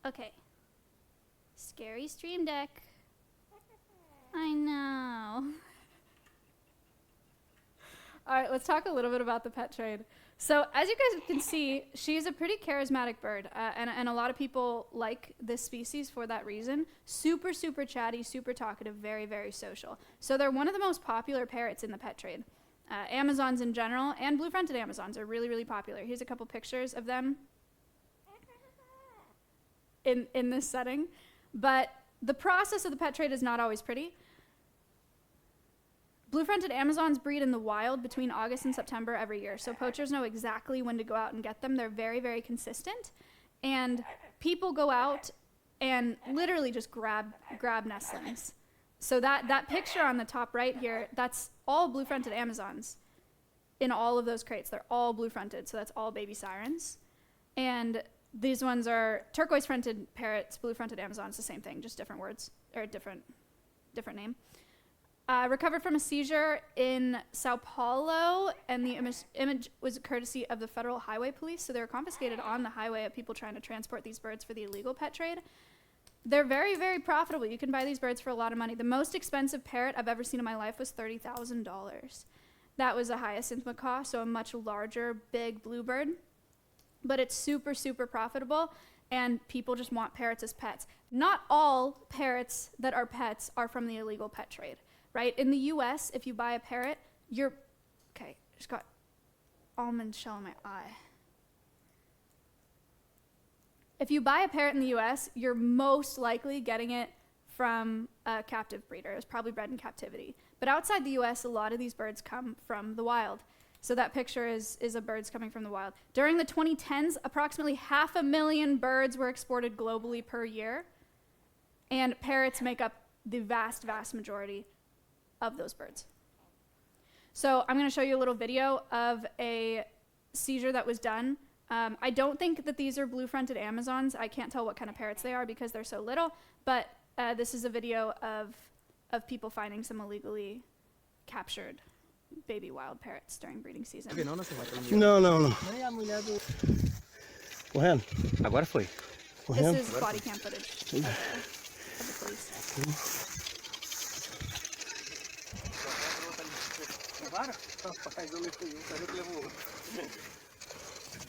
Okay. Scary stream deck. I know. All right, let's talk a little bit about the pet trade. So as you guys can see, she's a pretty charismatic bird, and a lot of people like this species for that reason. Super, super chatty, super talkative, very, very social. So they're one of the most popular parrots in the pet trade. Amazons in general, and blue-fronted Amazons are really, really popular. Here's a couple pictures of them in this setting. But the process of the pet trade is not always pretty. Blue-fronted Amazons breed in the wild between August and September every year, so poachers know exactly when to go out and get them. They're very, very consistent, and people go out and literally just grab nestlings. So that picture on the top right here, that's all blue-fronted Amazons in all of those crates. They're all blue-fronted, so that's all baby sirens. And these ones are turquoise-fronted parrots, blue-fronted Amazons, the same thing, just different words, or different name. Recovered from a seizure in Sao Paulo, and the image was courtesy of the Federal Highway Police, so they were confiscated on the highway of people trying to transport these birds for the illegal pet trade. They're very, very profitable. You can buy these birds for a lot of money. The most expensive parrot I've ever seen in my life was $30,000. That was a hyacinth macaw, so a much larger, big bluebird. But it's super, super profitable. and people just want parrots as pets. Not all parrots that are pets are from the illegal pet trade, right? In the US, if you buy a parrot, okay, just got almond shell in my eye. If you buy a parrot in the US, you're most likely getting it from a captive breeder. It was probably bred in captivity. But outside the US, a lot of these birds come from the wild. So that picture is of birds coming from the wild. During the 2010s, approximately 500,000 birds were exported globally per year. And parrots make up the vast, vast majority of those birds. So I'm going to show you a little video of a seizure that was done. I don't think that these are blue-fronted Amazons. I can't tell what kind of parrots they are because they're so little, but this is a video of people finding some illegally captured baby wild parrots during breeding season. Não. Correndo. Agora foi. Correndo. This is body cam footage of the police.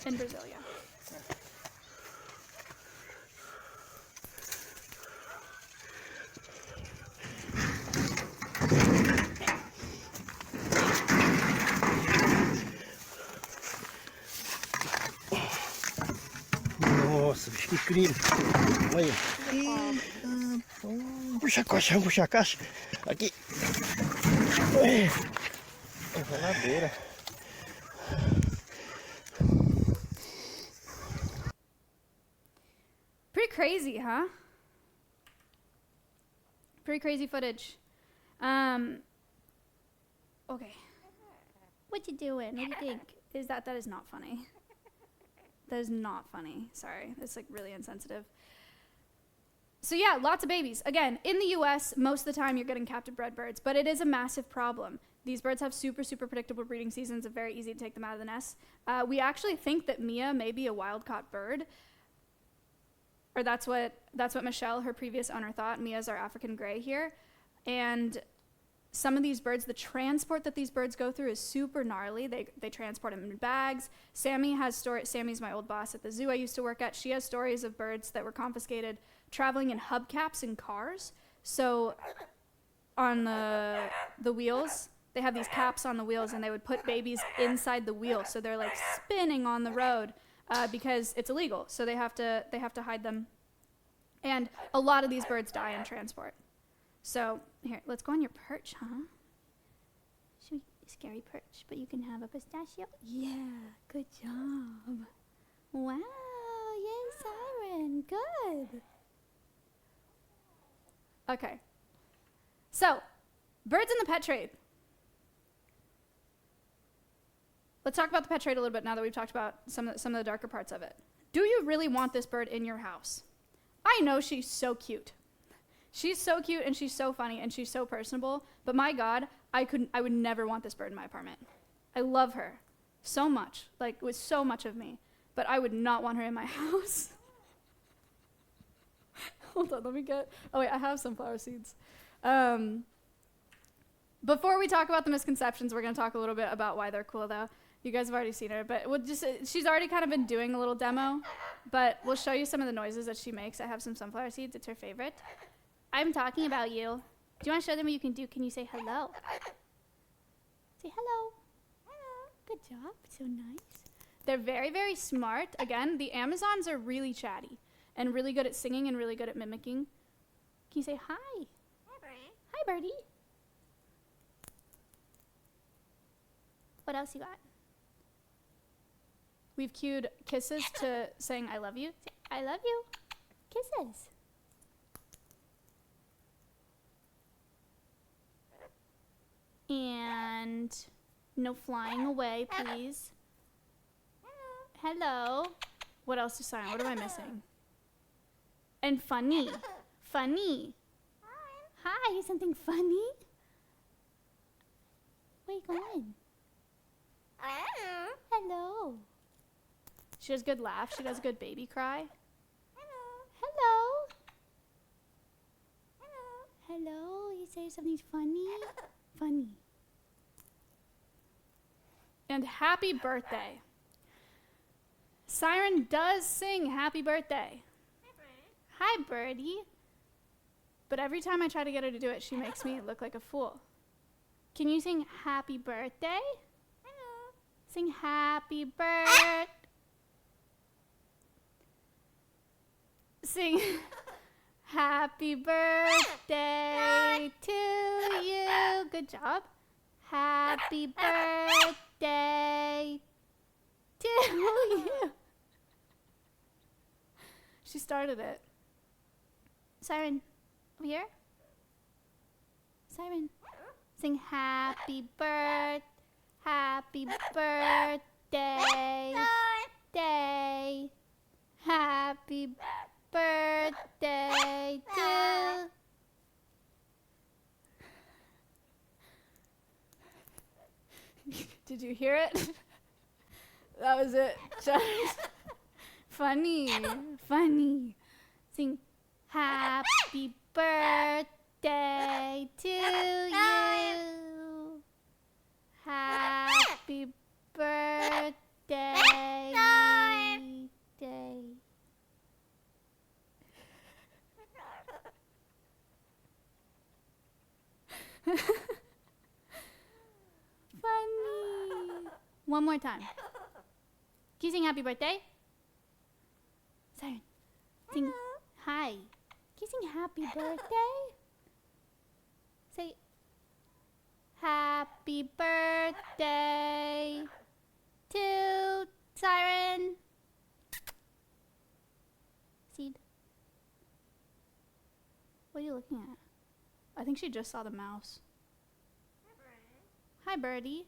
In Brazil, yeah. Nossa, bicho, que incrível. Olha. Puxa a caixa. Aqui. É ladeira. Pretty crazy, huh? Pretty crazy footage. Okay. What you doing? What do you think? That is not funny. That is not funny. Sorry. That's like really insensitive. So yeah, lots of babies. Again, in the US, most of the time you're getting captive bred birds, but it is a massive problem. These birds have super, super predictable breeding seasons. It's very easy to take them out of the nest. We actually think that Mia may be a wild-caught bird. Or that's what Michelle, her previous owner, thought. Mia's our African gray here. And some of these birds, the transport that these birds go through is super gnarly. They transport them in bags. Sammy has stories. Sammy's my old boss at the zoo I used to work at. She has stories of birds that were confiscated traveling in hubcaps in cars. So on the wheels, they have these caps on the wheels, and they would put babies inside the wheel. So they're like spinning on the road because it's illegal. So they have to hide them. And a lot of these birds die in transport. So here, let's go on your perch, huh? Scary perch, but you can have a pistachio. Yeah, good job. Wow, yay, Siren, good. Okay. So, birds in the pet trade. Let's talk about the pet trade a little bit now that we've talked about some of the darker parts of it. Do you really want this bird in your house? I know she's so cute. She's so cute and she's so funny and she's so personable, but my God, I would never want this bird in my apartment. I love her so much, like with so much of me, but I would not want her in my house. Hold on, oh wait, I have sunflower seeds. Before we talk about the misconceptions, we're gonna talk a little bit about why they're cool though. You guys have already seen her, but she's already kind of been doing a little demo, but we'll show you some of the noises that she makes. I have some sunflower seeds, it's her favorite. I'm talking about you. Do you want to show them what you can do? Can you say hello? Say hello. Hello. Good job. So nice. They're very, very smart. Again, the Amazons are really chatty and really good at singing and really good at mimicking. Can you say hi? Hi, Birdie. Hi, Birdie. What else you got? We've cued kisses to saying I love you. Say, I love you. Kisses. And no flying away, please. Hello. What else is Siren? What am I missing? And funny. Funny. Hi, something funny? Where you going? Hello. She does good laugh. She does good baby cry. Hello. Hello. You say something funny? Funny. And happy birthday. Siren does sing happy birthday. hi, birdie. But every time I try to get her to do it, she makes me look like a fool. Can you sing happy birthday? Hello. Sing happy birthday. Sing happy birthday to you. Good job. Happy birthday to you. She started it. Siren, over here. Siren, sing happy birthday, happy birthday, day, happy birthday to. Did you hear it? That was it. Funny, funny. Sing happy birthday to you. Happy birthday day. Funny. One more time. Can you sing happy birthday? Siren, sing hi. Can you sing happy birthday? Say happy birthday to Siren. Seed. What are you looking at? I think she just saw the mouse. Hi, birdie.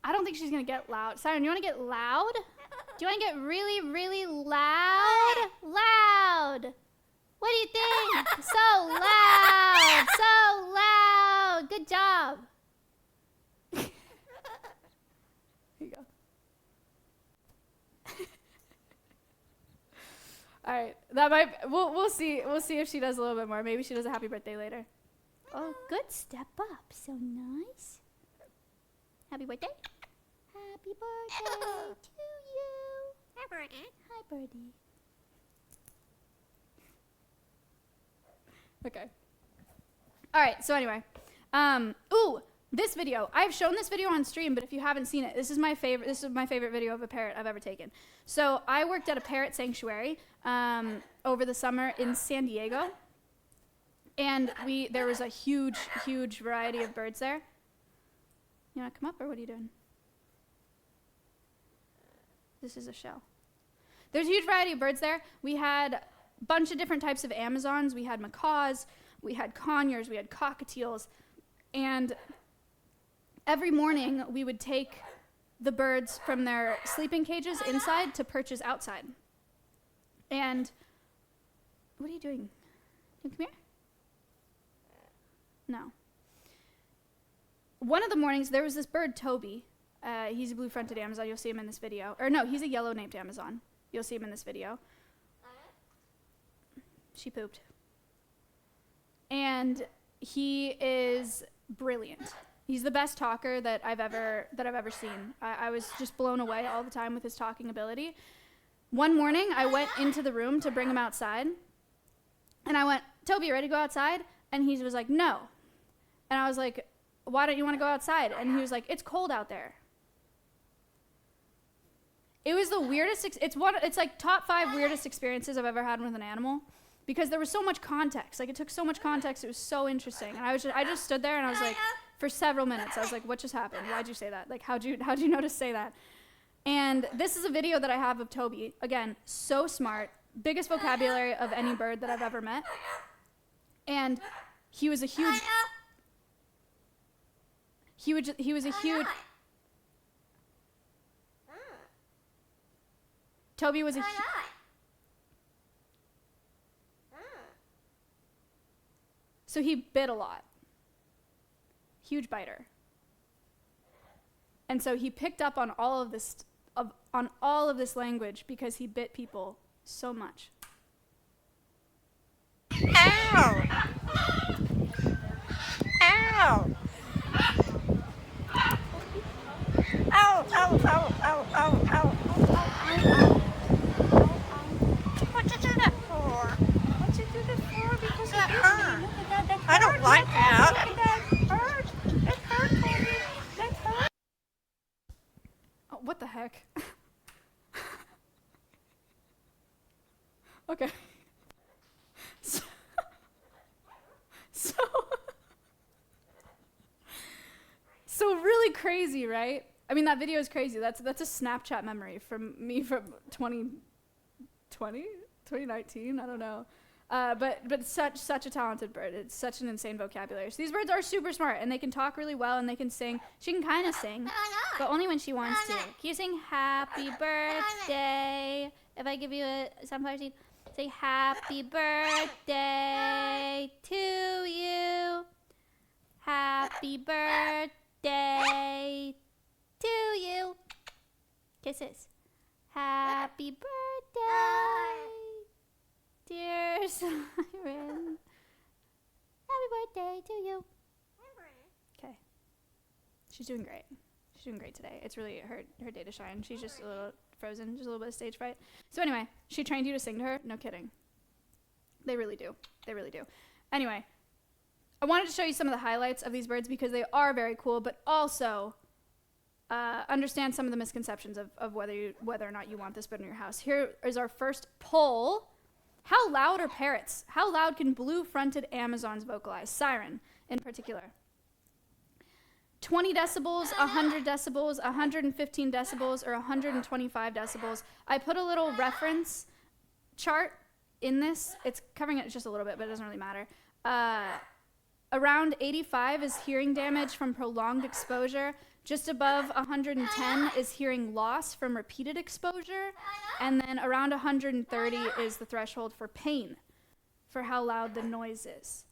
I don't think she's gonna get loud. Siren, you wanna get loud? Do you wanna get really, really loud? Loud! What do you think? So loud! So loud! Good job! Here you go. Alright, that might, we'll see if she does a little bit more. Maybe she does a happy birthday later. Oh, good step up. So nice. Happy birthday. Happy birthday to you. Hi, birdie. Hi, birdie. Okay. All right, so anyway. Ooh, this video. I've shown this video on stream, but if you haven't seen it, this is my favorite video of a parrot I've ever taken. So I worked at a parrot sanctuary over the summer in San Diego. And there was a huge, huge variety of birds there. You want to come up, or what are you doing? This is a shell. There's a huge variety of birds there. We had a bunch of different types of Amazons. We had macaws, we had conures, we had cockatiels. And every morning, we would take the birds from their sleeping cages inside to perches outside. And what are you doing? Come here. No. One of the mornings, there was this bird, Toby. He's a blue-fronted Amazon. You'll see him in this video. Or no, he's a yellow-naped Amazon. You'll see him in this video. She pooped. And he is brilliant. He's the best talker that I've ever seen. I was just blown away all the time with his talking ability. One morning, I went into the room to bring him outside. And I went, Toby, you ready to go outside? And he was like, no. And I was like, why don't you want to go outside? And he was like, it's cold out there. It was the weirdest, it's like top 5 weirdest experiences I've ever had with an animal, because there was so much context. Like, it took so much context. It was so interesting. And I just stood there and I was like, for several minutes, I was like, what just happened? Why'd you say that? Like, how'd you know to say that? And this is a video that I have of Toby. Again, so smart, biggest vocabulary of any bird that I've ever met. And he was a huge, Toby was a so he bit a lot. Huge biter. And so he picked up on all of this language because he bit people so much. Ow! Ow! Ow, ow, ow, ow, ow, ow, ow, ow, ow. What did you do? don't like that. That hurts. It hurts, Mommy. That hurts. Oh, what the heck? Okay. So really crazy, right? I mean, that video is crazy. That's a Snapchat memory from me from 2019. I don't know. But such a talented bird. It's such an insane vocabulary. So these birds are super smart, and they can talk really well, and they can sing. She can kind of sing, but only when she wants to. Can you sing "Happy Birthday"? If I give you a sunflower seed, say "Happy Birthday to you. Happy birthday to you." Kisses. Happy birthday, dear Siren. Happy birthday to you. Okay. She's doing great. She's doing great today. It's really her day to shine. She's just a little frozen, just a little bit of stage fright. So anyway, she trained you to sing to her? No kidding. They really do. They really do. Anyway, I wanted to show you some of the highlights of these birds because they are very cool, but also understand some of the misconceptions of whether or not you want this bird in your house. Here is our first poll. How loud are parrots? How loud can blue-fronted Amazons vocalize? Siren, in particular. 20 decibels, 100 decibels, 115 decibels, or 125 decibels. I put a little reference chart in this. It's covering it just a little bit, but it doesn't really matter. Around 85 is hearing damage from prolonged exposure. Just above 110 is hearing loss from repeated exposure. And then around 130 is the threshold for pain, for how loud the noise is.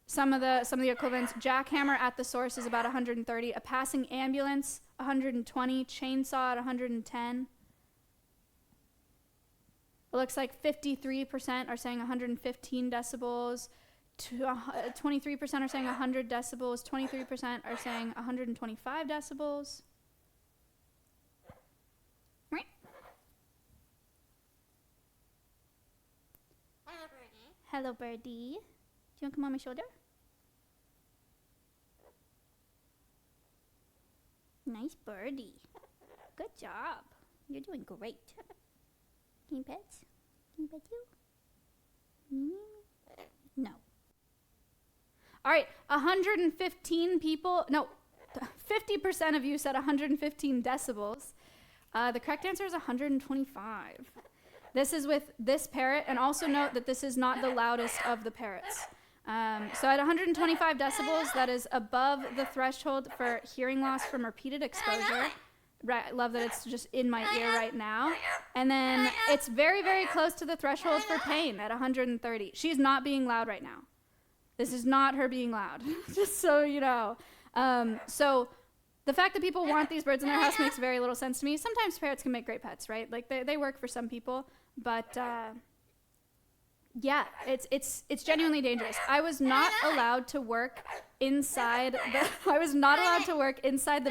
Some of the equivalents: jackhammer at the source is about 130, a passing ambulance 120, chainsaw at 110. It looks like 53% are saying 115 decibels, 23% are saying 100 decibels, 23% are saying 125 decibels. Hello, birdie. Do you want to come on my shoulder? Nice birdie. Good job. You're doing great. Can you pet? Can you pet you? No. All right, 115 people, no, 50% of you said 115 decibels. The correct answer is 125. This is with this parrot, and also note that this is not the loudest of the parrots. So at 125 decibels, that is above the threshold for hearing loss from repeated exposure. Right, I love that it's just in my ear right now. And then it's very, very close to the threshold for pain at 130. She's not being loud right now. This is not her being loud, just so you know. So the fact that people want these birds in their house makes very little sense to me. Sometimes parrots can make great pets, right? Like they work for some people, but yeah, it's genuinely dangerous. I was not allowed to work inside the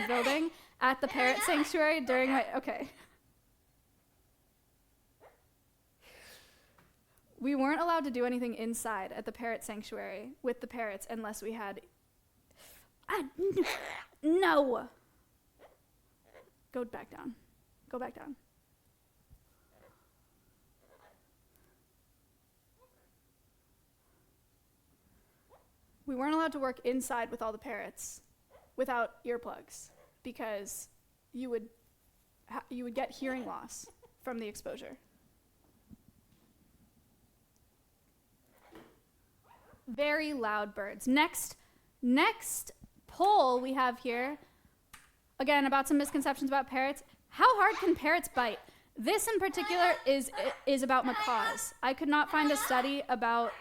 building at the Parrot Sanctuary during my, okay. We weren't allowed to do anything inside at the Parrot Sanctuary with the parrots unless we had, no. Go back down. Go back down. We weren't allowed to work inside with all the parrots without earplugs because you would get hearing loss from the exposure. Very loud birds. Next poll we have here, again, about some misconceptions about parrots. How hard can parrots bite? This in particular is about macaws. I could not find a study about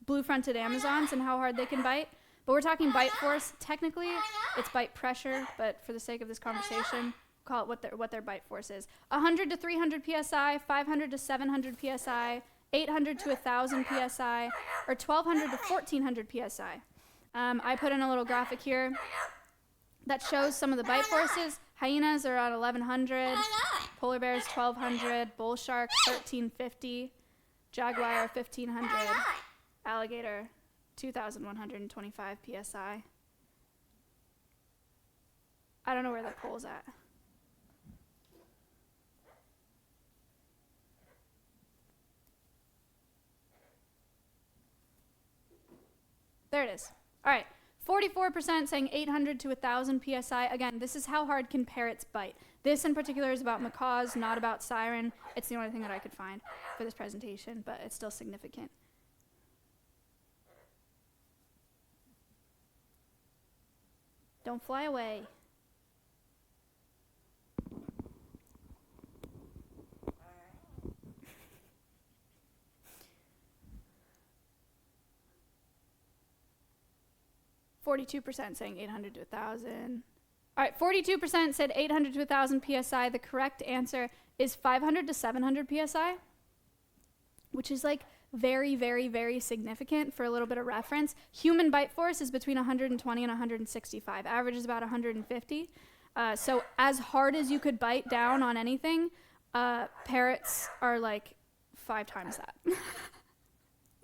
blue-fronted Amazons and how hard they can bite, but we're talking bite force. Technically, it's bite pressure, but for the sake of this conversation, call it what their bite force is. 100 to 300 psi, 500 to 700 psi, 800 to 1,000 psi, or 1,200 to 1,400 psi. I put in a little graphic here that shows some of the bite forces. Hyenas are at 1,100, polar bears 1,200, bull shark 1,350, jaguar 1,500, alligator 2,125 PSI. I don't know where the poll's at. There it is. All right. 44% saying 800 to 1,000 PSI. Again, this is how hard can parrots bite. This in particular is about macaws, not about Siren. It's the only thing that I could find for this presentation, but it's still significant. Don't fly away. %, saying 800 to 1,000. All right, 42% said 800 to 1,000 PSI. The correct answer is 500 to 700 PSI, which is like very, very, very significant. For a little bit of reference, human bite force is between 120 and 165. Average is about 150. So as hard as you could bite down on anything, parrots are like 5 times that.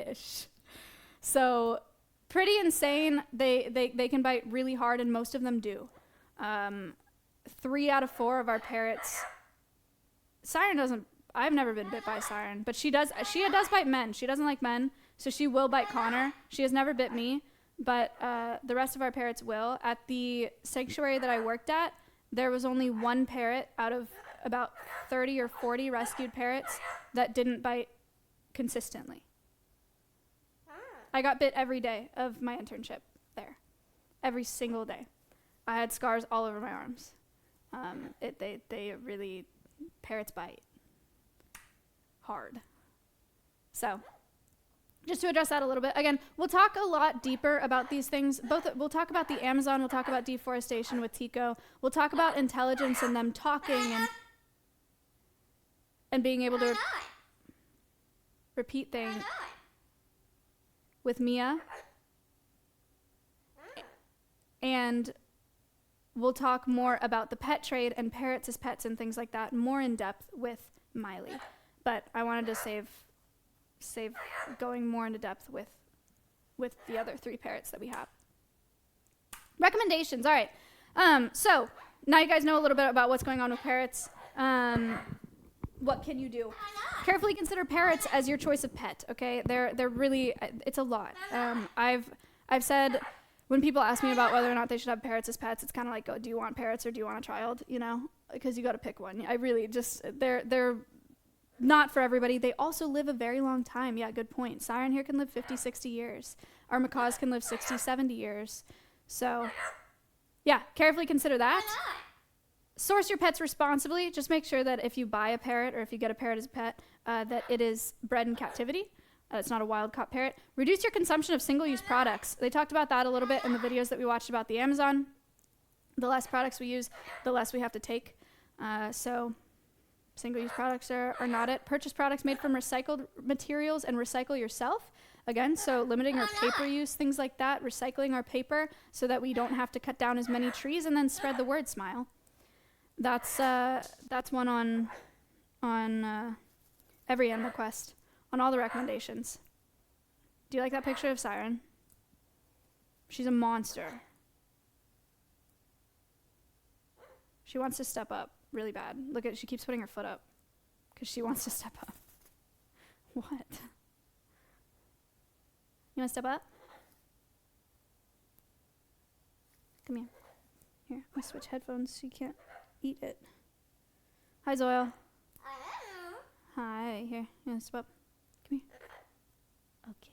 Ish. So pretty insane. They can bite really hard, and most of them do. 3 out of 4 of our parrots. Siren doesn't. I've never been bit by Siren, but she does. She does bite men. She doesn't like men, so she will bite Connor. She has never bit me, but the rest of our parrots will. At the sanctuary that I worked at, there was only 1 parrot out of about 30 or 40 rescued parrots that didn't bite consistently. I got bit every day of my internship there. Every single day. I had scars all over my arms. They really, parrots bite hard. So, just to address that a little bit, again, we'll talk a lot deeper about these things. We'll talk about the Amazon, we'll talk about deforestation with Tico, we'll talk about intelligence and them talking and being able to repeat things with Mia, and we'll talk more about the pet trade and parrots as pets and things like that more in depth with Miley. But I wanted to save going more into depth with the other 3 parrots that we have. Recommendations. All right. So now you guys know a little bit about what's going on with parrots. What can you do? Carefully consider parrots as your choice of pet. Okay, they're really, it's a lot. I've said when people ask me about whether or not they should have parrots as pets, it's kind of like, do you want parrots or do you want a child? You know, because you got to pick one. I really just they're not for everybody. They also live a very long time. Yeah, good point. Siren here can live 50, 60 years. Our macaws can live 60, 70 years. So, yeah, carefully consider that. Source your pets responsibly. Just make sure that if you buy a parrot or if you get a parrot as a pet, that it is bred in captivity. It's not a wild-caught parrot. Reduce your consumption of single-use products. They talked about that a little bit in the videos that we watched about the Amazon. The less products we use, the less we have to take. So single-use products are not it. Purchase products made from recycled materials and recycle yourself. Again, so limiting our paper use, things like that. Recycling our paper so that we don't have to cut down as many trees, and then spread the word, Smile. That's one on every animal quest, on all the recommendations. Do you like that picture of Siren? She's a monster. She wants to step up really bad. Look at, she keeps putting her foot up because she wants to step up. What? You want to step up? Come here. Here, I'll switch headphones so you can't eat it. Hi, Zoil. Hi, here. You want to step up? Come here. Okay.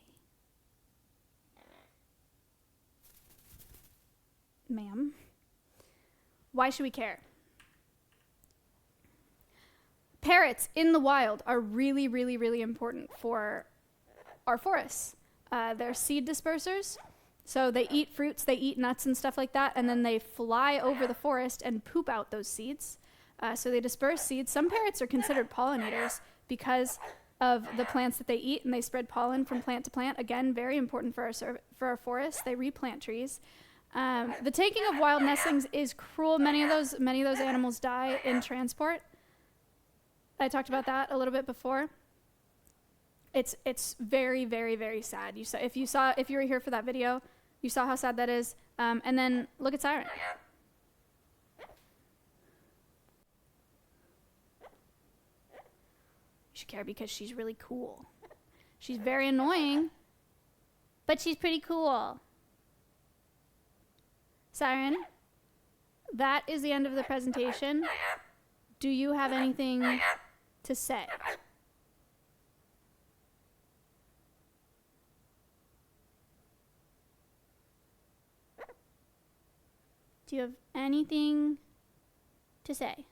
Ma'am. Why should we care? Parrots in the wild are really, really, really important for our forests. They're seed dispersers. So they eat fruits, they eat nuts and stuff like that, and then they fly over the forest and poop out those seeds. So they disperse seeds. Some parrots are considered pollinators because of the plants that they eat, and they spread pollen from plant to plant. Again, very important for our forests. They replant trees. The taking of wild nestlings is cruel. Many of those animals die in transport. I talked about that a little bit before. It's very, very, very sad. If you were here for that video, you saw how sad that is. And then look at Siren. You should care because she's really cool. She's very annoying, but she's pretty cool. Siren, that is the end of the presentation. Do you have anything to say? Do you have anything to say?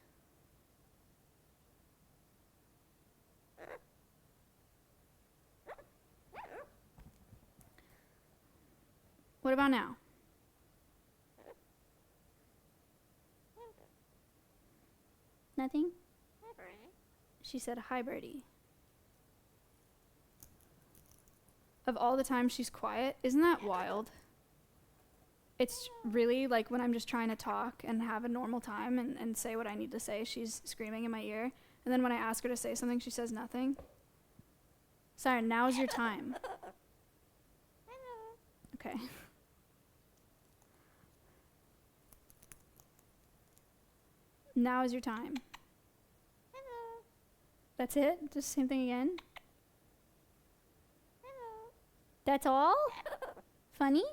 What about now? Nothing? She said, hi, birdie. Of all the times she's quiet, isn't that wild? It's really like when I'm just trying to talk and have a normal time and say what I need to say, she's screaming in my ear. And then when I ask her to say something, she says nothing. Siren, now's your time. Okay. Now is your time. That's it? Just same thing again? That's all? Funny?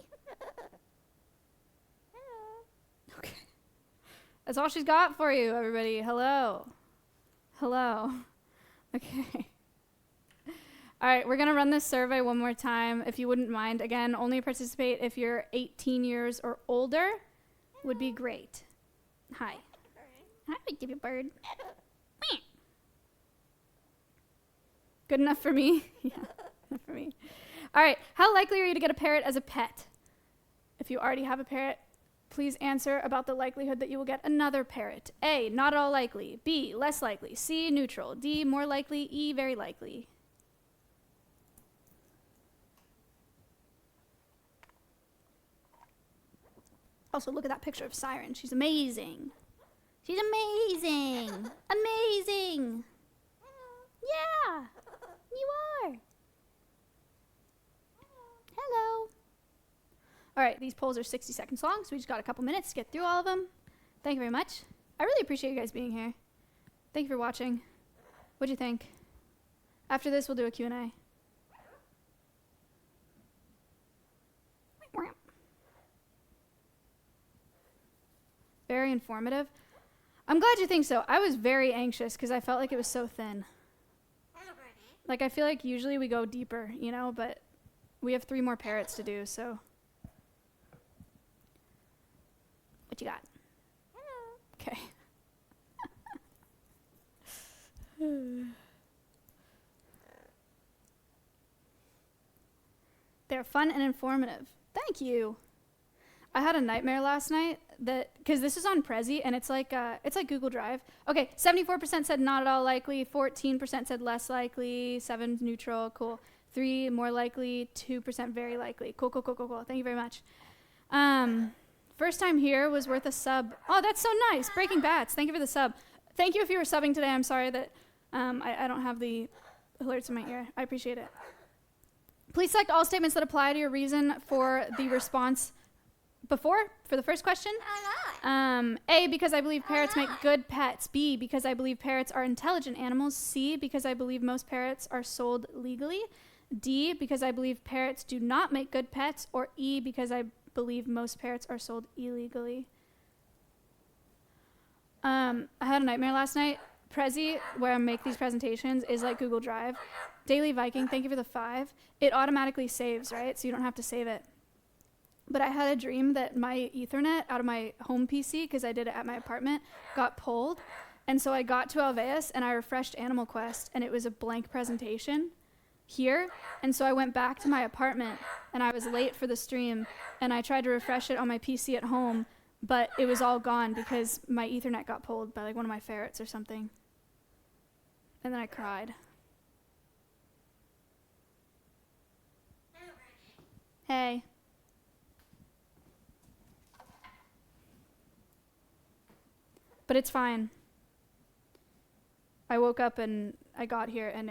Okay. That's all she's got for you, everybody. Hello. Hello. Okay. All right, we're going to run this survey one more time, if you wouldn't mind. Again, only participate if you're 18 years or older. Would be great. Hi. Hi, give you a bird. Good enough for me? Yeah, enough for me. All right, how likely are you to get a parrot as a pet? If you already have a parrot, please answer about the likelihood that you will get another parrot. A, not at all likely. B, less likely. C, neutral. D, more likely. E, very likely. Also, look at that picture of Siren. She's amazing. She's amazing. Amazing. Yeah, you are. Hello. All right, these polls are 60 seconds long, so we just got a couple minutes to get through all of them. Thank you very much. I really appreciate you guys being here. Thank you for watching. What'd you think? After this, we'll do a Q&A. Very informative. I'm glad you think so. I was very anxious because I felt like it was so thin. Like, I feel like usually we go deeper, you know, but we have 3 more parrots to do, so. What you got? Hello. Okay. They're fun and informative. Thank you. I had a nightmare last night because this is on Prezi and it's like Google Drive. Okay, 74% said not at all likely, 14% said less likely, 7 neutral, cool. 3 more likely, 2% very likely. Cool. Thank you very much. First time here was worth a sub. Oh, that's so nice. Breaking Bats. Thank you for the sub. Thank you if you were subbing today. I'm sorry that I don't have the alerts in my ear. I appreciate it. Please select all statements that apply to your reason for the response for the first question. A, because I believe parrots make good pets. B, because I believe parrots are intelligent animals. C, because I believe most parrots are sold legally. D, because I believe parrots do not make good pets. Or E, because I believe most parrots are sold illegally. I had a nightmare last night. Prezi, where I make these presentations, is like Google Drive. Daily Viking, thank you for the 5. It automatically saves, right? So you don't have to save it. But I had a dream that my Ethernet out of my home PC, because I did it at my apartment, got pulled. And so I got to Alveus and I refreshed Animal Quest and it was a blank presentation here. And so I went back to my apartment and I was late for the stream and I tried to refresh it on my PC at home, but it was all gone because my Ethernet got pulled by like one of my ferrets or something. And then I cried. Hey. But it's fine. I woke up and I got here and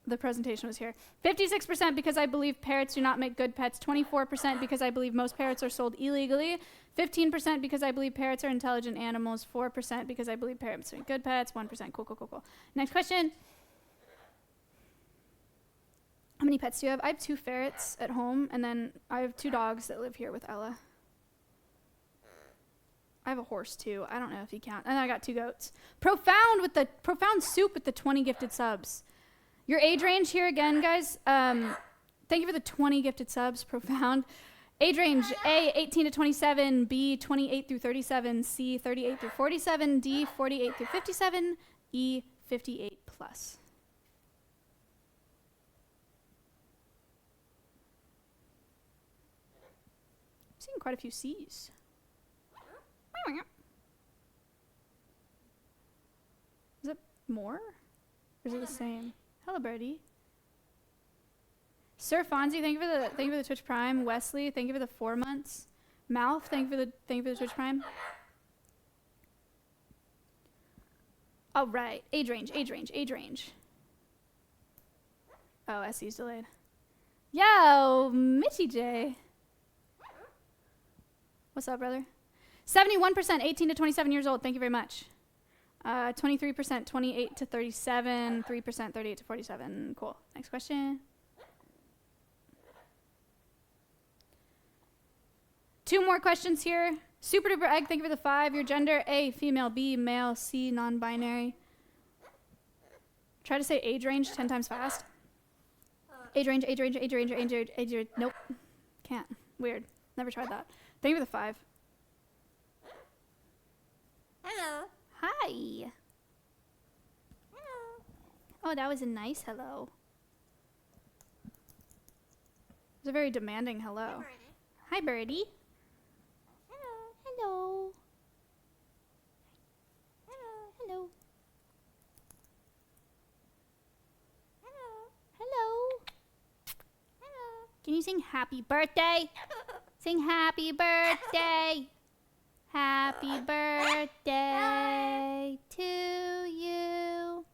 the presentation was here. 56% because I believe parrots do not make good pets. 24% because I believe most parrots are sold illegally. 15% because I believe parrots are intelligent animals. 4% because I believe parrots make good pets. 1%. Cool. Next question. How many pets do you have? I have 2 ferrets at home, and then I have 2 dogs that live here with Ella. I have a horse too. I don't know if you count. And I got 2 goats. Profound soup with the 20 gifted subs. Your age range here again, guys. Thank you for the 20 gifted subs. Profound. Age range: A, 18 to 27, B, 28 through 37, C, 38 through 47, D, 48 through 57, E, 58 plus. I'm seeing quite a few C's. Is it more? Or is it the same? Hello, birdie. Sir Fonzie, thank you for the Twitch Prime. Wesley, thank you for the 4 months. Mouth, thank you for the Twitch Prime. All right, age range. Oh, SC's delayed. Yo, Mitchy J. What's up, brother? 71%, 18 to 27 years old. Thank you very much. 23%, 28 to 37. 3%, 38 to 47. Cool. Next question. 2 more questions here. Super duper egg, thank you for the 5. Your gender: A, female, B, male, C, non-binary. Try to say age range 10 times fast. Age range. Nope. Can't. Weird. Never tried that. Thank you for the 5. Hello. Hi. Hello. Oh, that was a nice hello. It was a very demanding hello. Hi, birdie. Hello. Hello. Can you sing happy birthday? Sing happy birthday. Happy birthday to you.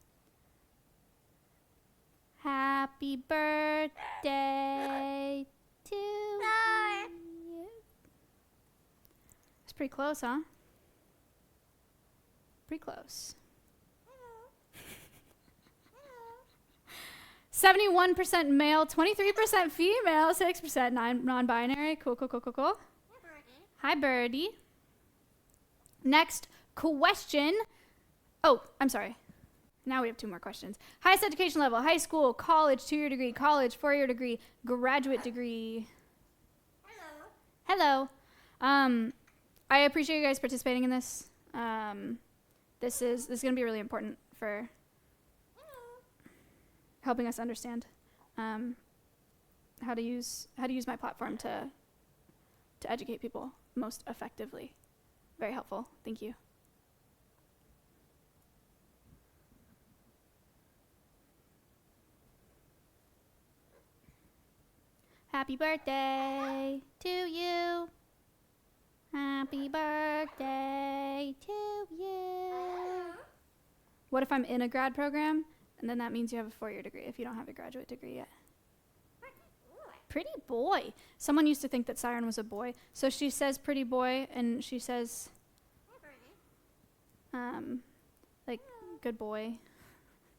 Happy birthday to you. It's pretty close, huh? Pretty close. 71% male, 23% female, 6% non-binary. Cool. Hi, birdie. Next question. Oh, I'm sorry. Now we have 2 more questions. Highest education level: high school, college, 2-year degree, college, 4-year degree, graduate degree. Hello. I appreciate you guys participating in this. This is going to be really important for helping us understand how to use my platform to educate people most effectively. Very helpful. Thank you. Happy birthday to you. Happy birthday to you. What if I'm in a grad program? And then that means you have a 4-year degree if you don't have a graduate degree yet. Pretty boy. Someone used to think that Siren was a boy. So she says pretty boy, and she says, like, good boy,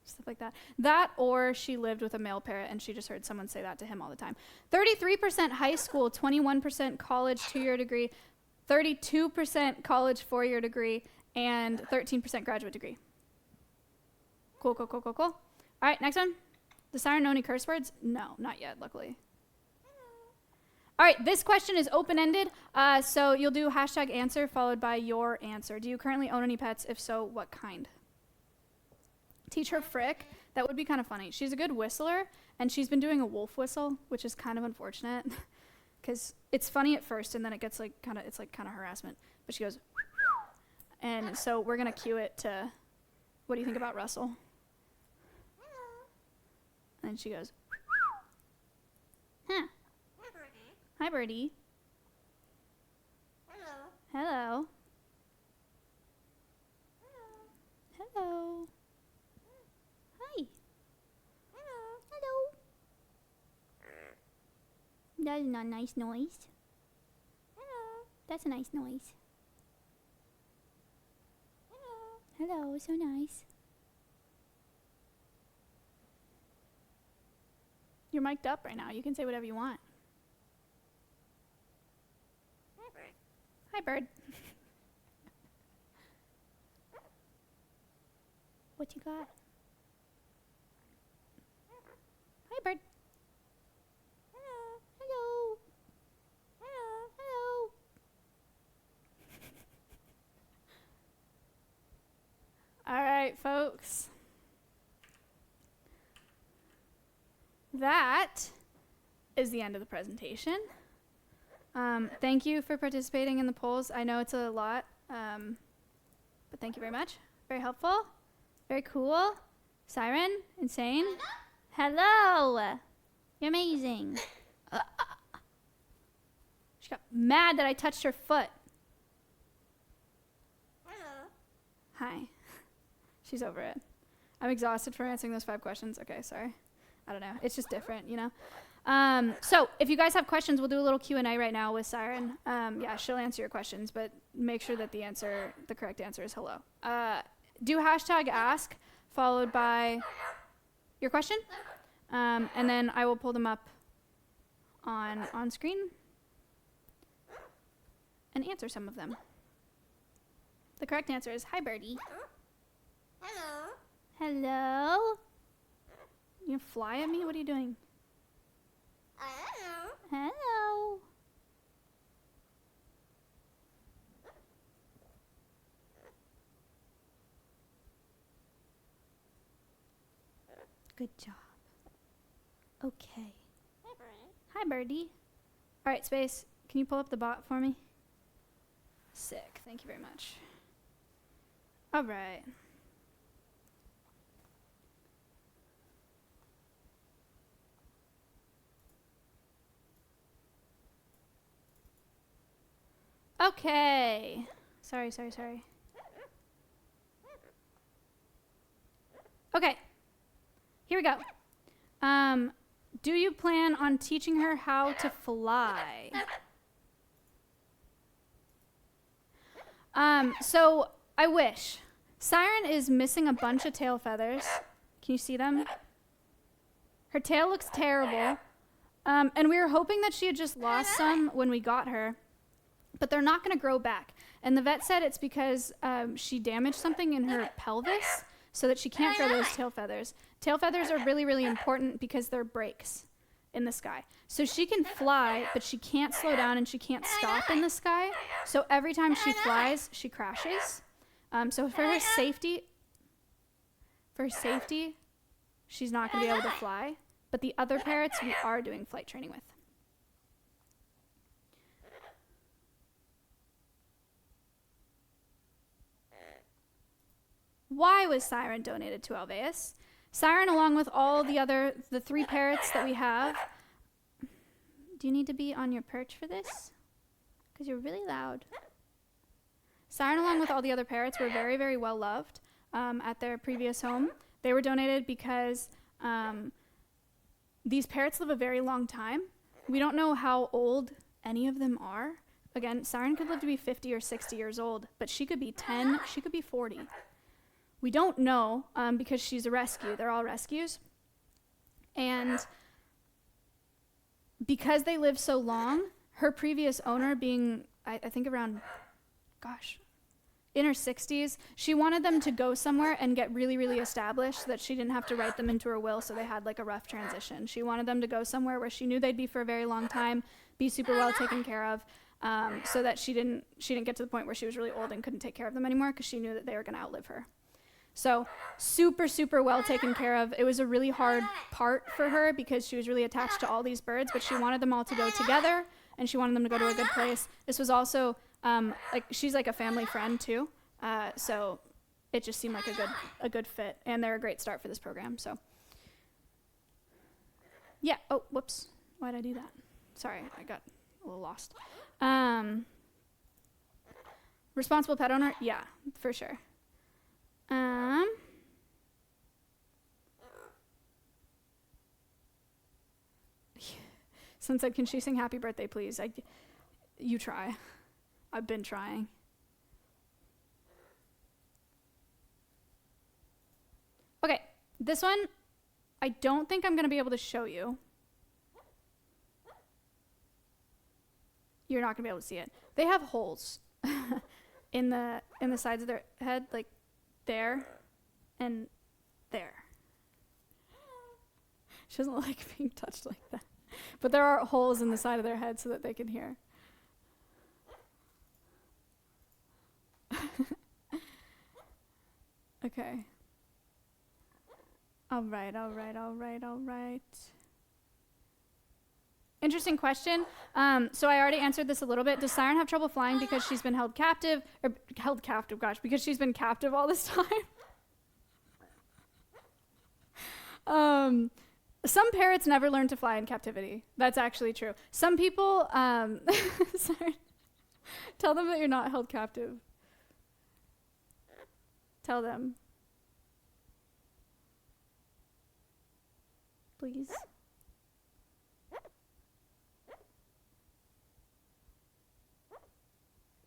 stuff like that. That, or she lived with a male parrot, and she just heard someone say that to him all the time. 33% high school, 21% college 2-year degree, 32% college 4-year degree, and 13% graduate degree. Cool. All right, next one. Does Siren know any curse words? No, not yet, luckily. All right, this question is open-ended, so you'll do #answer followed by your answer. Do you currently own any pets? If so, what kind? Teach her Frick. That would be kind of funny. She's a good whistler, and she's been doing a wolf whistle, which is kind of unfortunate, because it's funny at first, and then it gets like kind of harassment. But she goes, and so we're gonna cue it to, what do you think about Russell? And she goes, huh. Hi, birdie. Hello. Hello. Hi. That's not a nice noise. Hello. That's a nice noise. Hello. Hello, so nice. You're mic'd up right now. You can say whatever you want. Hi, bird. Hi, bird. What you got? Hi, bird. Hello. Hello. Hello. Hello. All right, folks. That is the end of the presentation. Thank you for participating in the polls. I know it's a lot, but thank you very much. Very helpful. Very cool. Siren, insane. Hello. You're amazing. She got mad that I touched her foot. Hello. Hi. She's over it. I'm exhausted for answering those 5 questions. Okay, sorry. I don't know. It's just different, you know? So if you guys have questions, we'll do a little Q&A right now with Siren. Yeah, she'll answer your questions, but make sure that the correct answer is hello. Do hashtag ask followed by your question, and then I will pull them up on screen and answer some of them. The correct answer is hi, birdie. Hello. Hello. You gonna fly at me? What are you doing? Hello. Hello. Good job. Okay. Hi, Birdie. Hi, Birdie. All right, Space. Can you pull up the bot for me? Sick. Thank you very much. All right. Okay. Sorry. Okay. Here we go. Do you plan on teaching her how to fly? So I wish. Siren is missing a bunch of tail feathers. Can you see them? Her tail looks terrible. And we were hoping that she had just lost some when we got her, but they're not going to grow back. And the vet said it's because she damaged something in her pelvis so that she can't grow those tail feathers. Tail feathers are really, really important because they're brakes in the sky. So she can fly, but she can't slow down and she can't stop in the sky. So every time she flies, she crashes. So for her safety, she's not going to be able to fly. But the other parrots, we are doing flight training with. Why was Siren donated to Alveus? Siren, along with all the 3 parrots that we have. Do you need to be on your perch for this? Because you're really loud. Siren, along with all the other parrots, were very, very well loved at their previous home. They were donated because these parrots live a very long time. We don't know how old any of them are. Again, Siren could live to be 50 or 60 years old, but she could be 10, she could be 40. We don't know because she's a rescue. They're all rescues. And because they live so long, her previous owner being, I think around, in her 60s, she wanted them to go somewhere and get really, really established so that she didn't have to write them into her will so they had like a rough transition. She wanted them to go somewhere where she knew they'd be for a very long time, be super well taken care of, so that she didn't get to the point where she was really old and couldn't take care of them anymore because she knew that they were going to outlive her. So super, super well taken care of. It was a really hard part for her because she was really attached to all these birds, but she wanted them all to go together and she wanted them to go to a good place. This was also, she's like a family friend too. So it just seemed like a good fit, and they're a great start for this program. So yeah. Oh, whoops. Why'd I do that? Sorry, I got a little lost. Responsible pet owner? Yeah, for sure. Sun said, can she sing happy birthday, please? You try. I've been trying. Okay, this one, I don't think I'm going to be able to show you. You're not going to be able to see it. They have holes in the sides of their head, like there and there. She doesn't like being touched like that. But there are holes in the side of their head so that they can hear. Okay. All right. Interesting question. So I already answered this a little bit. Does Siren have trouble flying because she's been held captive, because she's been captive all this time? Some parrots never learn to fly in captivity. That's actually true. Some people, Siren, tell them that you're not held captive. Tell them. Please.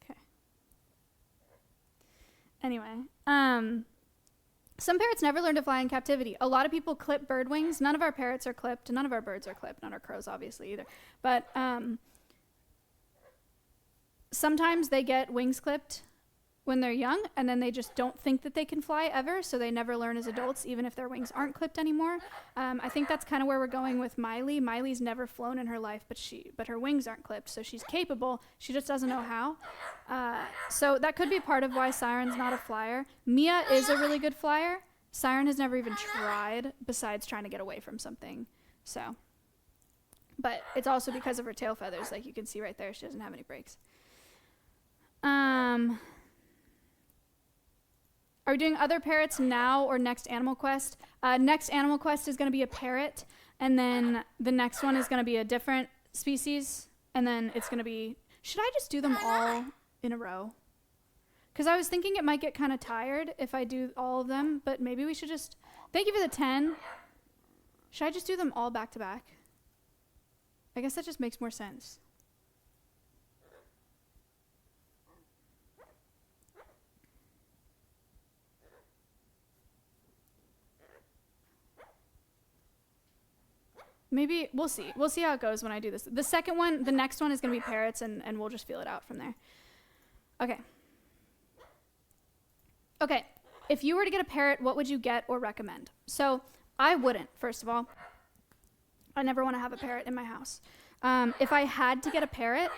Okay. Anyway, some parrots never learn to fly in captivity. A lot of people clip bird wings. None of our parrots are clipped. None of our birds are clipped. None of our crows, obviously, either. But sometimes they get wings clipped when they're young, and then they just don't think that they can fly ever, so they never learn as adults, even if their wings aren't clipped anymore. I think that's kind of where we're going with Miley. Miley's never flown in her life, but her wings aren't clipped, so she's capable. She just doesn't know how. So that could be part of why Siren's not a flyer. Mia is a really good flyer. Siren has never even tried, besides trying to get away from something. So, but it's also because of her tail feathers, like you can see right there. She doesn't have any breaks. Are we doing other parrots now or next Animal Quest? Next Animal Quest is going to be a parrot, and then the next one is going to be a different species, and then it's going to be... Should I just do them all in a row? Because I was thinking it might get kind of tired if I do all of them, but maybe we should just... Thank you for the 10. Should I just do them all back to back? I guess that just makes more sense. Maybe, we'll see. We'll see how it goes when I do this. The second one, the next one is going to be parrots, and we'll just feel it out from there. Okay. Okay, if you were to get a parrot, what would you get or recommend? So, I wouldn't, first of all. I never want to have a parrot in my house. If I had to get a parrot,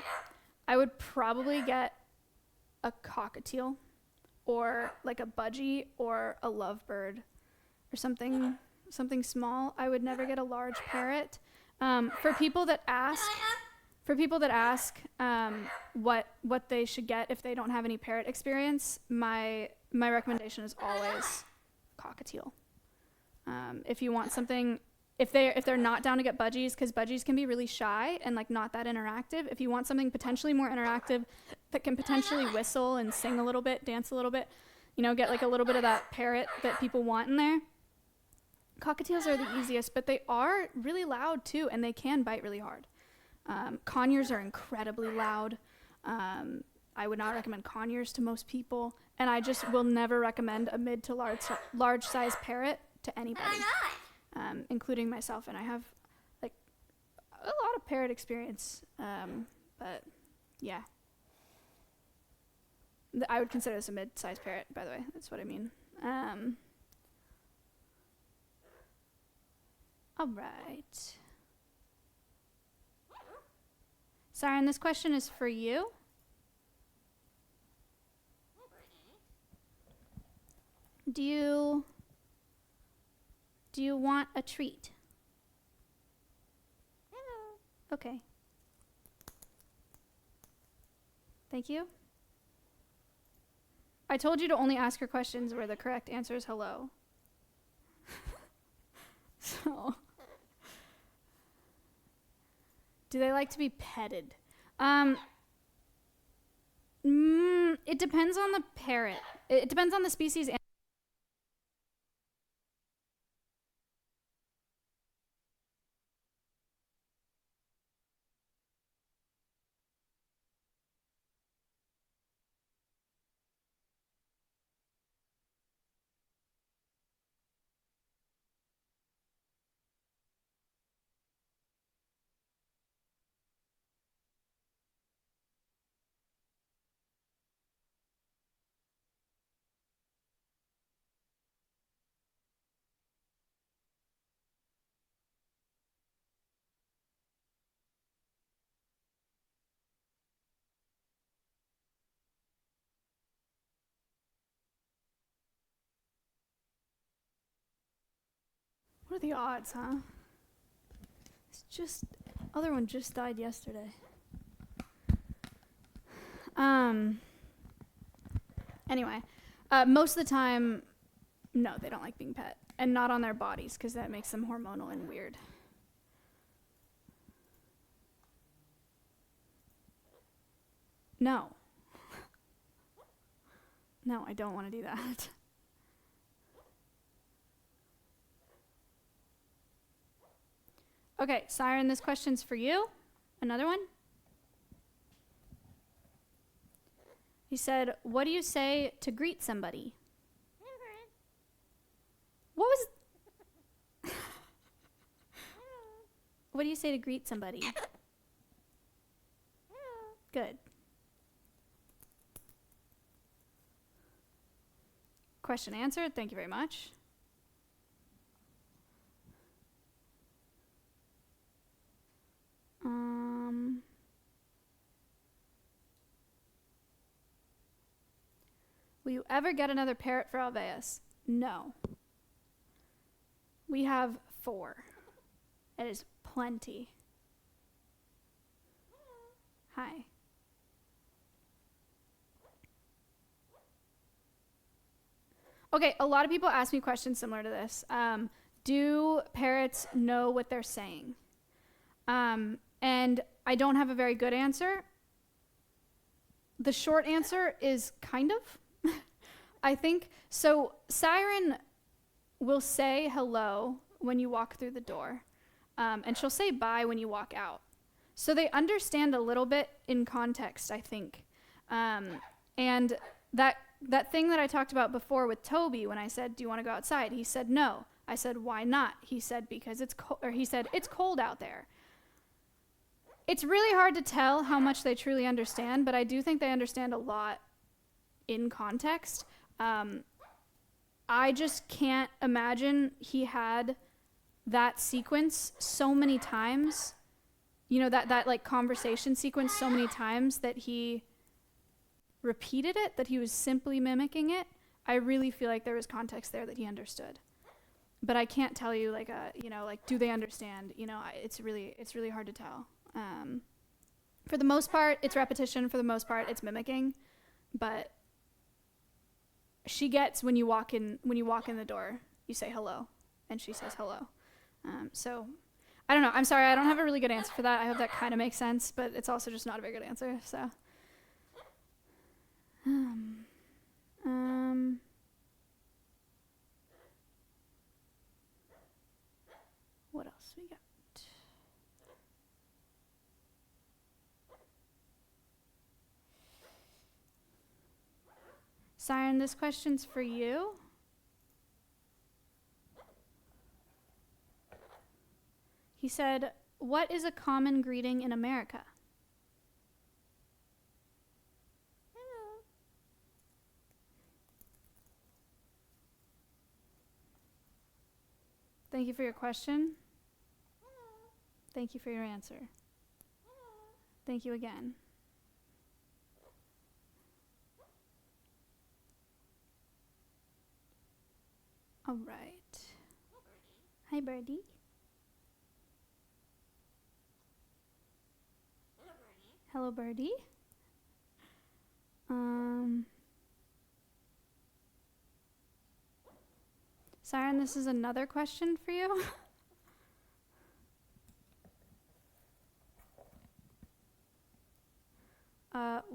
I would probably get a cockatiel, or like a budgie, or a lovebird, or something small. I would never get a large parrot. For people that ask what they should get if they don't have any parrot experience, my recommendation is always cockatiel. If you want something, if they're not down to get budgies, because budgies can be really shy and like not that interactive. If you want something potentially more interactive that can potentially whistle and sing a little bit, dance a little bit, get like a little bit of that parrot that people want in there. Cockatiels are the easiest, but they are really loud too, and they can bite really hard. Conures are incredibly loud. I would not recommend conures to most people, and I just will never recommend a mid to large size parrot to anybody, including myself. And I have like a lot of parrot experience, but yeah. I would consider this a mid-sized parrot, by the way. That's what I mean. All right. Siren, this question is for you. Do you want a treat? Hello. Okay. Thank you. I told you to only ask her questions where the correct answer is hello. So... Do they like to be petted? It depends on the parrot. It depends on the species. are the odds, huh? It's just, other one just died yesterday. Anyway, most of the time, no, they don't like being pet. And not on their bodies, because that makes them hormonal and weird. No. No, I don't want to do that. Okay, Siren, this question's for you. Another one. He said, what do you say to greet somebody? What was... What do you say to greet somebody? Good. Question answered. Thank you very much. Will you ever get another parrot for Alveus? No. We have 4. It is plenty. Hi. Okay, a lot of people ask me questions similar to this. Do parrots know what they're saying? And I don't have a very good answer. The short answer is kind of. I think, so Siren will say hello when you walk through the door. And she'll say bye when you walk out. So they understand a little bit in context, I think. And that thing that I talked about before with Toby, when I said, do you want to go outside? He said, no. I said, why not? He said, because it's cold, or he said, it's cold out there. It's really hard to tell how much they truly understand, but I do think they understand a lot in context. I just can't imagine he had that sequence so many times, you know, that like conversation sequence so many times that he repeated it, that he was simply mimicking it. I really feel like there was context there that he understood. But I can't tell you like do they understand? You know, it's really hard to tell. For the most part, it's repetition. For the most part, it's mimicking. But she gets when you walk in the door, you say hello, and she says hello. So I don't know. I'm sorry, I don't have a really good answer for that. I hope that kind of makes sense, but it's also just not a very good answer. So. What else we got? Siren, this question's for you. He said, what is a common greeting in America? Hello. Thank you for your question. Hello. Thank you for your answer. Hello. Thank you again. All right. Hi, birdie. Hello, birdie. Siren, this is another question for you.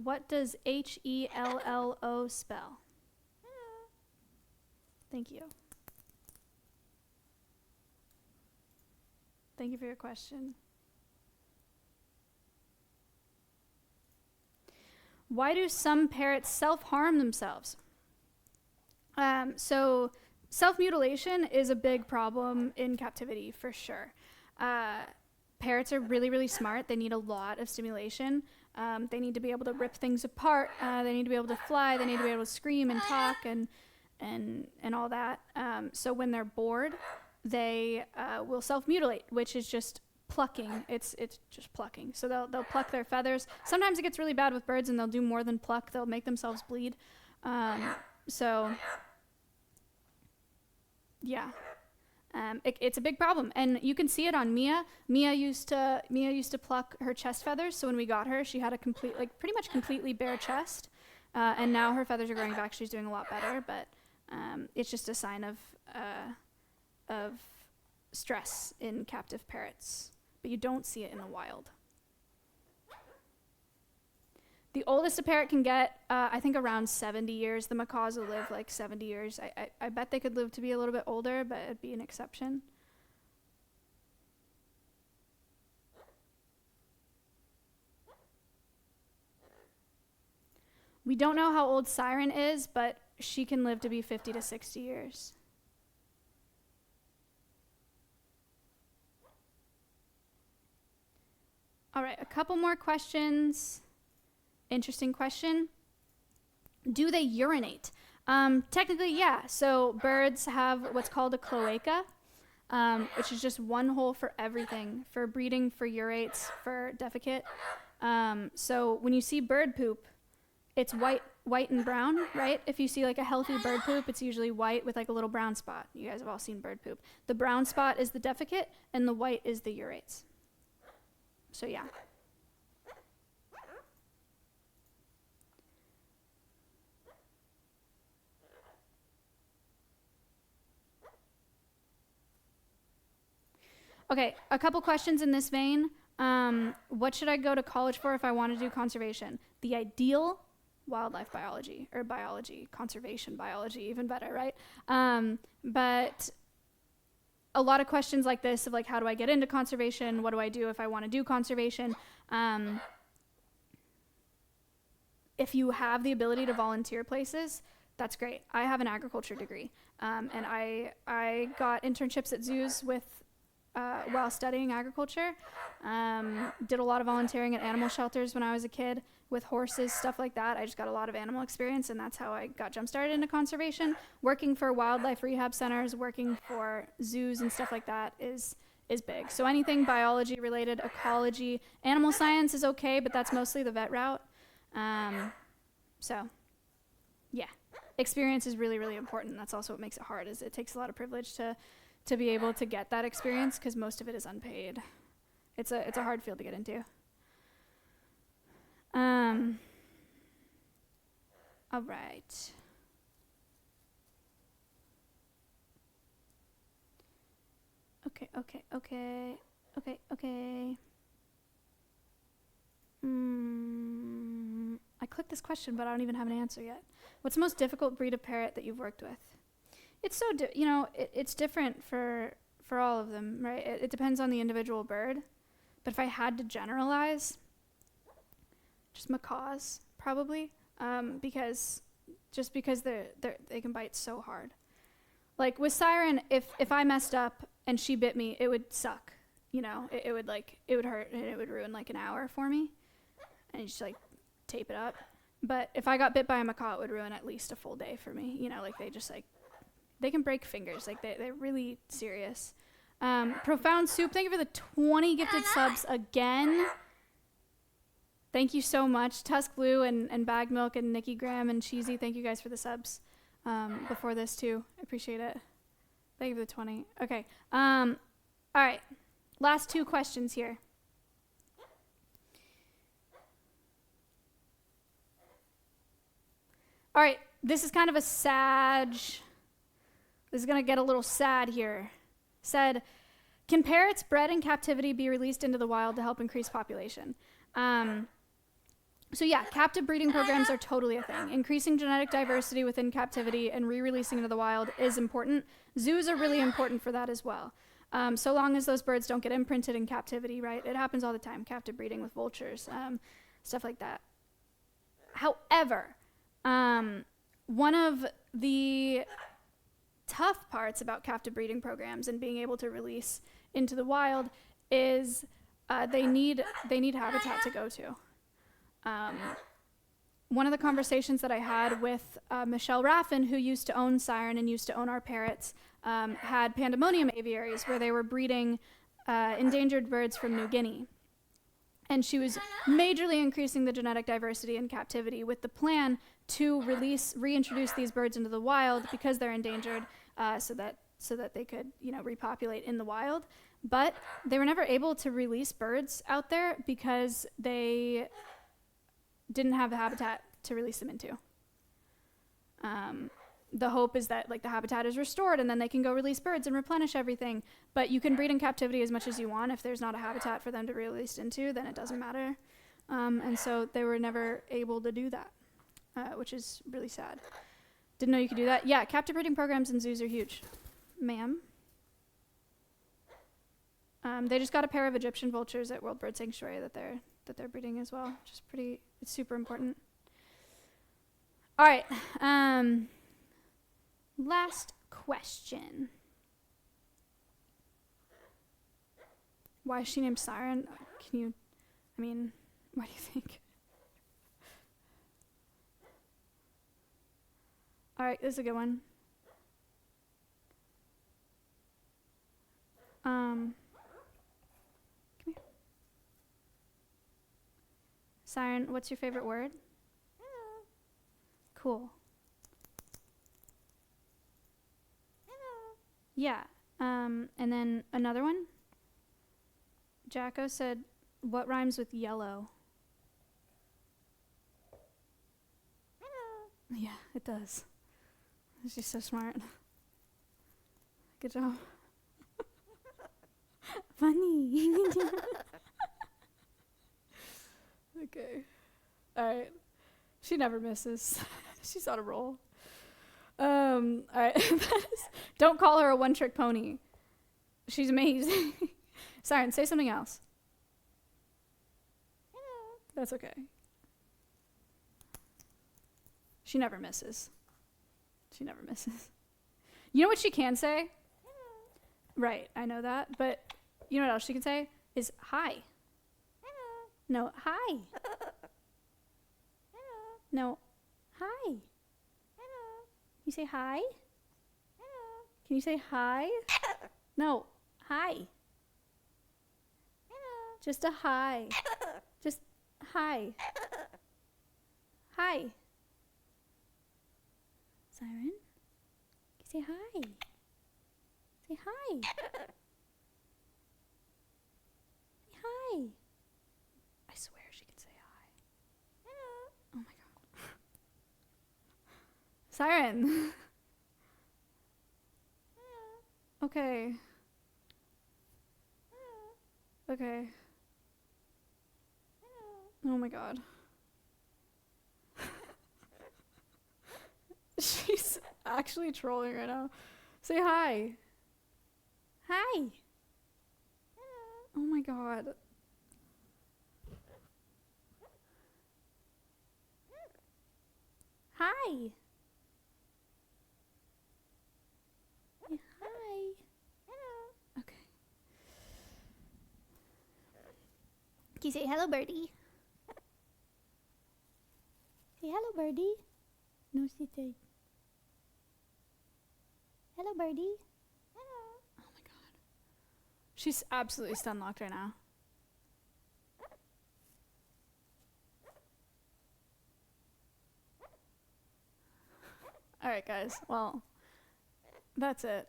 What does HELLO spell? Hello. Thank you. Thank you for your question. Why do some parrots self-harm themselves? So self-mutilation is a big problem in captivity, for sure. Parrots are really, really smart. They need a lot of stimulation. They need to be able to rip things apart. They need to be able to fly. They need to be able to scream and talk and all that. So when they're bored, they will self-mutilate, which is just plucking. It's just plucking. So they'll pluck their feathers. Sometimes it gets really bad with birds, and they'll do more than pluck. They'll make themselves bleed. So yeah. It's a big problem, and you can see it on Mia. Mia used to pluck her chest feathers, so when we got her, she had a pretty much completely bare chest, and now her feathers are growing back. She's doing a lot better, but it's just a sign of stress in captive parrots, but you don't see it in the wild. The oldest a parrot can get, I think around 70 years. The macaws will live like 70 years. I bet they could live to be a little bit older, but it'd be an exception. We don't know how old Siren is, but she can live to be 50 to 60 years. All right, a couple more questions. Interesting question. Do they urinate? Technically, yeah. So birds have what's called a cloaca, which is just one hole for everything, for breeding, for urates, for defecate. So when you see bird poop, it's white and brown, right? If you see like a healthy bird poop, it's usually white with like a little brown spot. You guys have all seen bird poop. The brown spot is the defecate, and the white is the urates. So yeah. Okay, a couple questions in this vein. What should I go to college for if I want to do conservation? The ideal, wildlife biology, or biology, conservation biology, even better, right? But a lot of questions like this of like, how do I get into conservation? What do I do if I want to do conservation? If you have the ability to volunteer places, that's great. I have an agriculture degree, and I got internships at zoos while studying agriculture. Did a lot of volunteering at animal shelters when I was a kid with horses, stuff like that. I just got a lot of animal experience, and that's how I got jump started into conservation. Working for wildlife rehab centers, working for zoos and stuff like that is big. So anything biology related, ecology, animal science is okay, but that's mostly the vet route. So yeah, experience is really, really important. That's also what makes it hard, is it takes a lot of privilege to be able to get that experience, because most of it is unpaid. It's a hard field to get into. All right. Okay. I clicked this question, but I don't even have an answer yet. What's the most difficult breed of parrot that you've worked with? It's so, it's different for all of them, right? It depends on the individual bird. But if I had to generalize, just macaws, probably, because they can bite so hard. Like with Siren, if I messed up and she bit me, it would suck. It would hurt, and it would ruin like an hour for me, and you just like tape it up. But if I got bit by a macaw, it would ruin at least a full day for me. They can break fingers. Like they're really serious. Profound Soup, thank you for the 20 gifted subs again. Thank you so much. Tusk Blue and Bag Milk and Nikki Graham and Cheesy, thank you guys for the subs before this too. I appreciate it. Thank you for the 20. Okay. All right. Last two questions here. All right. This is kind of a sad... This is going to get a little sad here. Said, can parrots bred in captivity be released into the wild to help increase population? So yeah, captive breeding programs are totally a thing. Increasing genetic diversity within captivity and re-releasing into the wild is important. Zoos are really important for that as well. So long as those birds don't get imprinted in captivity, right? It happens all the time, captive breeding with vultures, stuff like that. However, one of the tough parts about captive breeding programs and being able to release into the wild is they need habitat to go to. One of the conversations that I had with Michelle Raffin, who used to own Siren and used to own our parrots, had pandemonium aviaries where they were breeding endangered birds from New Guinea. And she was majorly increasing the genetic diversity in captivity with the plan to reintroduce these birds into the wild because they're endangered, so so that they could, repopulate in the wild. But they were never able to release birds out there because they didn't have the habitat to release them into. The hope is that the habitat is restored and then they can go release birds and replenish everything. But you can breed in captivity as much as you want. If there's not a habitat for them to be released into, then it doesn't matter. And so they were never able to do that, which is really sad. Didn't know you could do that. Yeah, captive breeding programs in zoos are huge. Ma'am? They just got a pair of Egyptian vultures at World Bird Sanctuary that they're breeding as well, which is it's super important. All right. Last question. Why is she named Siren? Why do you think? All right, this is a good one. Come here. Siren, what's your favorite word? Hello. Cool. Hello. Yeah. And then another one. Jacko said, what rhymes with yellow? Hello. Yeah, it does. She's so smart. Good job. Funny. Okay. All right. She never misses. She's on a roll. All right. Don't call her a one-trick pony. She's amazing. Siren, say something else. Hello. That's okay. She never misses. She never misses. You know what she can say? Hello. Right, I know that. But you know what else she can say? Is hi. Hello. No, hi. Hello. No, hi. Hello. You say hi? Hello. Can you say hi? No, hi. Hello. Just a hi. Just hi. Hi. Siren? Say hi. Say hi. Say hi. I swear she can say hi. Hello. Oh my god. Siren. Hello. Okay. Hello. Okay. Hello. Oh my god. She's actually trolling right now. Say hi. Hi. Hello. Oh my god. Hi. Yeah, hi. Hello. Okay. Can you say hello, birdie? Say hello, birdie. No, she said. Hello, birdie. Hello. Oh my god. She's absolutely stun locked right now. Alright, guys. Well, that's it.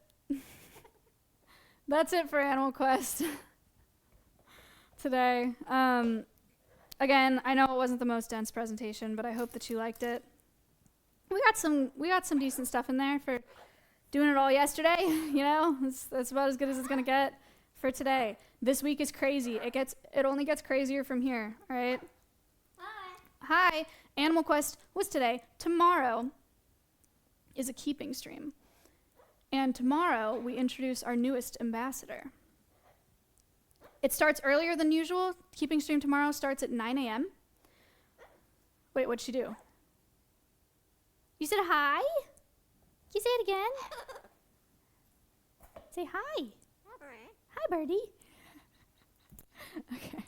That's it for Animal Quest today. Again, I know it wasn't the most dense presentation, but I hope that you liked it. We got some decent stuff in there for doing it all yesterday. That's about as good as it's gonna get for today. This week is crazy. It only gets crazier from here. All right. Hi. Animal Quest was today. Tomorrow is a keeping stream, and tomorrow we introduce our newest ambassador. It starts earlier than usual. Keeping stream tomorrow starts at 9 a.m. Wait, what'd she do? You said hi? Can you say it again? Say hi. Hi, birdie. Okay.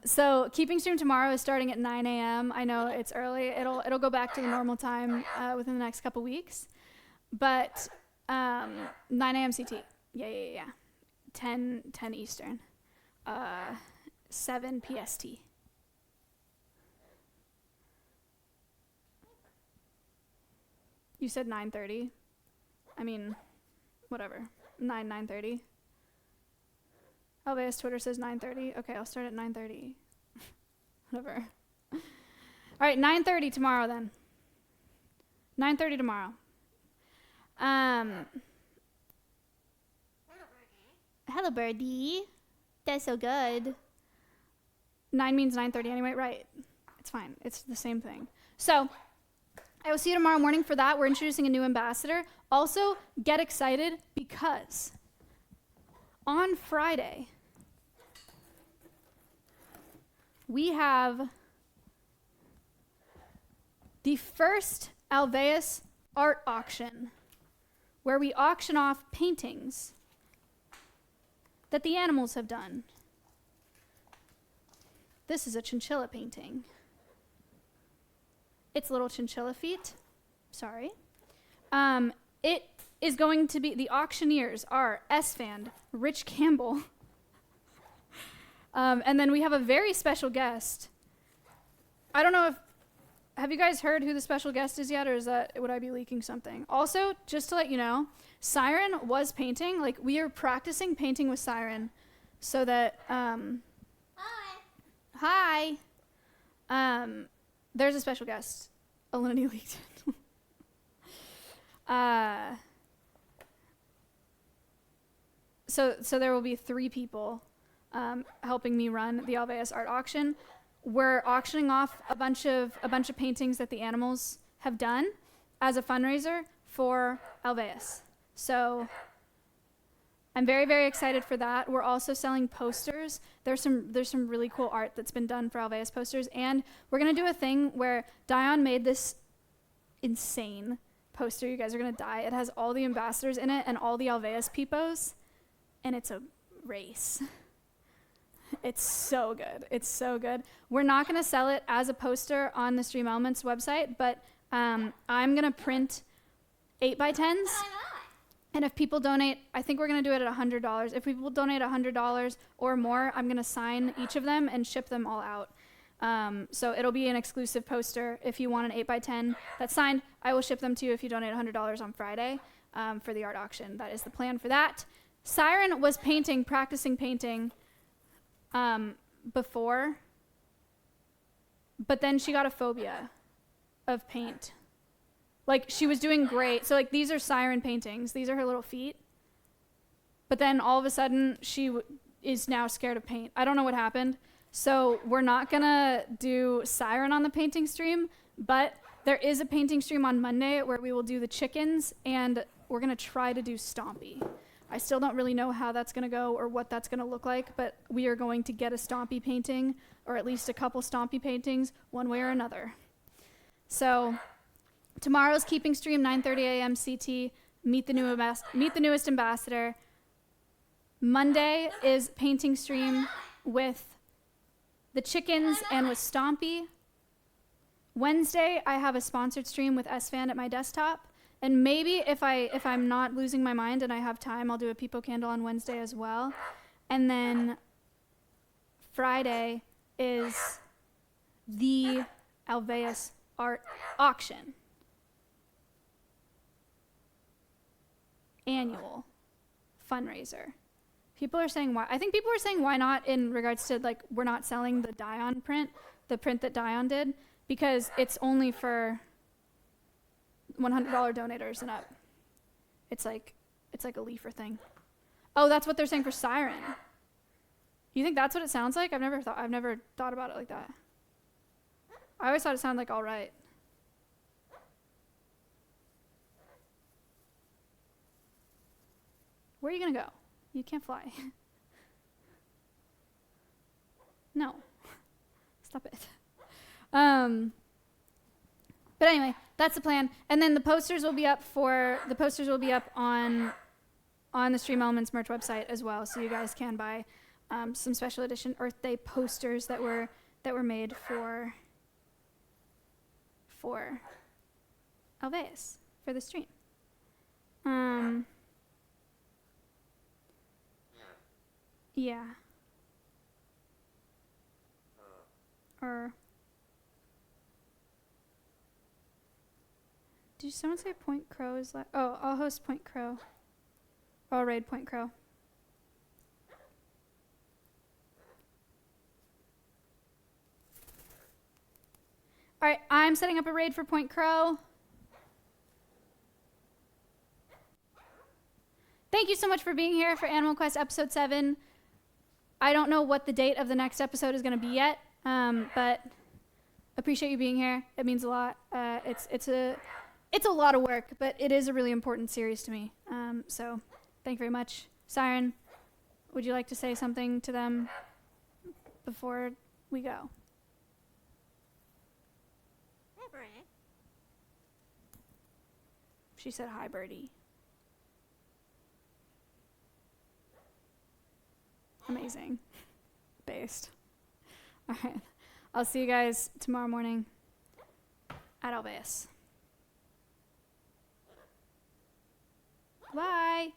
So keeping stream tomorrow is starting at 9 a.m. I know it's early. It'll go back to the normal time within the next couple weeks. But 9 a.m. CT. Yeah. 10 Eastern. 7 PST. You said 9:30? I mean, whatever. 9:30. Alveus Twitter says 9:30. Okay, I'll start at 9:30. Whatever. All right, 9:30 tomorrow then. 9:30 tomorrow. Hello, birdie. That's so good. 9 means 9:30 anyway, right? It's fine. It's the same thing. So, I will see you tomorrow morning for that. We're introducing a new ambassador. Also, get excited because on Friday, we have the first Alveus art auction, where we auction off paintings that the animals have done. This is a chinchilla painting. It's little chinchilla feet. Sorry. It is going to be, the auctioneers are S-Fan, Rich Campbell. And then we have a very special guest. I don't know if, have you guys heard who the special guest is yet, or would I be leaking something? Also, just to let you know, Siren was painting. Like, we are practicing painting with Siren so that, Hi. There's a special guest. Alinity leaked it. So there will be 3 people helping me run the Alveus art auction. We're auctioning off a bunch of paintings that the animals have done as a fundraiser for Alveus. So I'm very, very excited for that. We're also selling posters. There's some really cool art that's been done for Alveus posters, and we're gonna do a thing where Dion made this insane poster. You guys are gonna die. It has all the ambassadors in it and all the Alveus peepos, and it's a race. It's so good. It's so good. We're not gonna sell it as a poster on the Stream Elements website, but I'm gonna print 8x10s. And if people donate, I think we're going to do it at $100. If people donate $100 or more, I'm going to sign each of them and ship them all out. So it'll be an exclusive poster. If you want an 8x10 that's signed, I will ship them to you if you donate $100 on Friday for the art auction. That is the plan for that. Siren was practicing painting before, but then she got a phobia of paint. Like, she was doing great. So, like, these are Siren paintings. These are her little feet. But then all of a sudden, she is now scared of paint. I don't know what happened. So we're not going to do Siren on the painting stream, but there is a painting stream on Monday where we will do the chickens, and we're going to try to do Stompy. I still don't really know how that's going to go or what that's going to look like, but we are going to get a Stompy painting, or at least a couple Stompy paintings, one way or another. So tomorrow's keeping stream, 9:30 a.m. CT. Meet the newest ambassador. Monday is painting stream with the chickens and with Stompy. Wednesday, I have a sponsored stream with S-Fan at my desktop. And maybe if I'm not losing my mind and I have time, I'll do a Peepo candle on Wednesday as well. And then Friday is the Alveus art auction. Annual fundraiser. People are saying why. I think people are saying why not in regards to, like, we're not selling the Dion print, the print that Dion did, because it's only for $100 donators and up. It's like a leafer thing. Oh, that's what they're saying for Siren. You think that's what it sounds like? I've never thought about it like that. I always thought it sounded like all right. Where are you gonna go? You can't fly. No. Stop it. But anyway, that's the plan. And then the posters will be up on the Stream Elements merch website as well, so you guys can buy some special edition Earth Day posters that were made for Alveus for the stream. Yeah. Or Did someone say Point Crow is like? Oh, I'll host Point Crow. I'll raid Point Crow. All right, I'm setting up a raid for Point Crow. Thank you so much for being here for Animal Quest Episode 7. I don't know what the date of the next episode is going to be yet, but appreciate you being here. It means a lot. It's a lot of work, but it is a really important series to me. So thank you very much. Siren, would you like to say something to them before we go? She said hi, birdie. Amazing. Based. All right. I'll see you guys tomorrow morning at Alveus. Bye.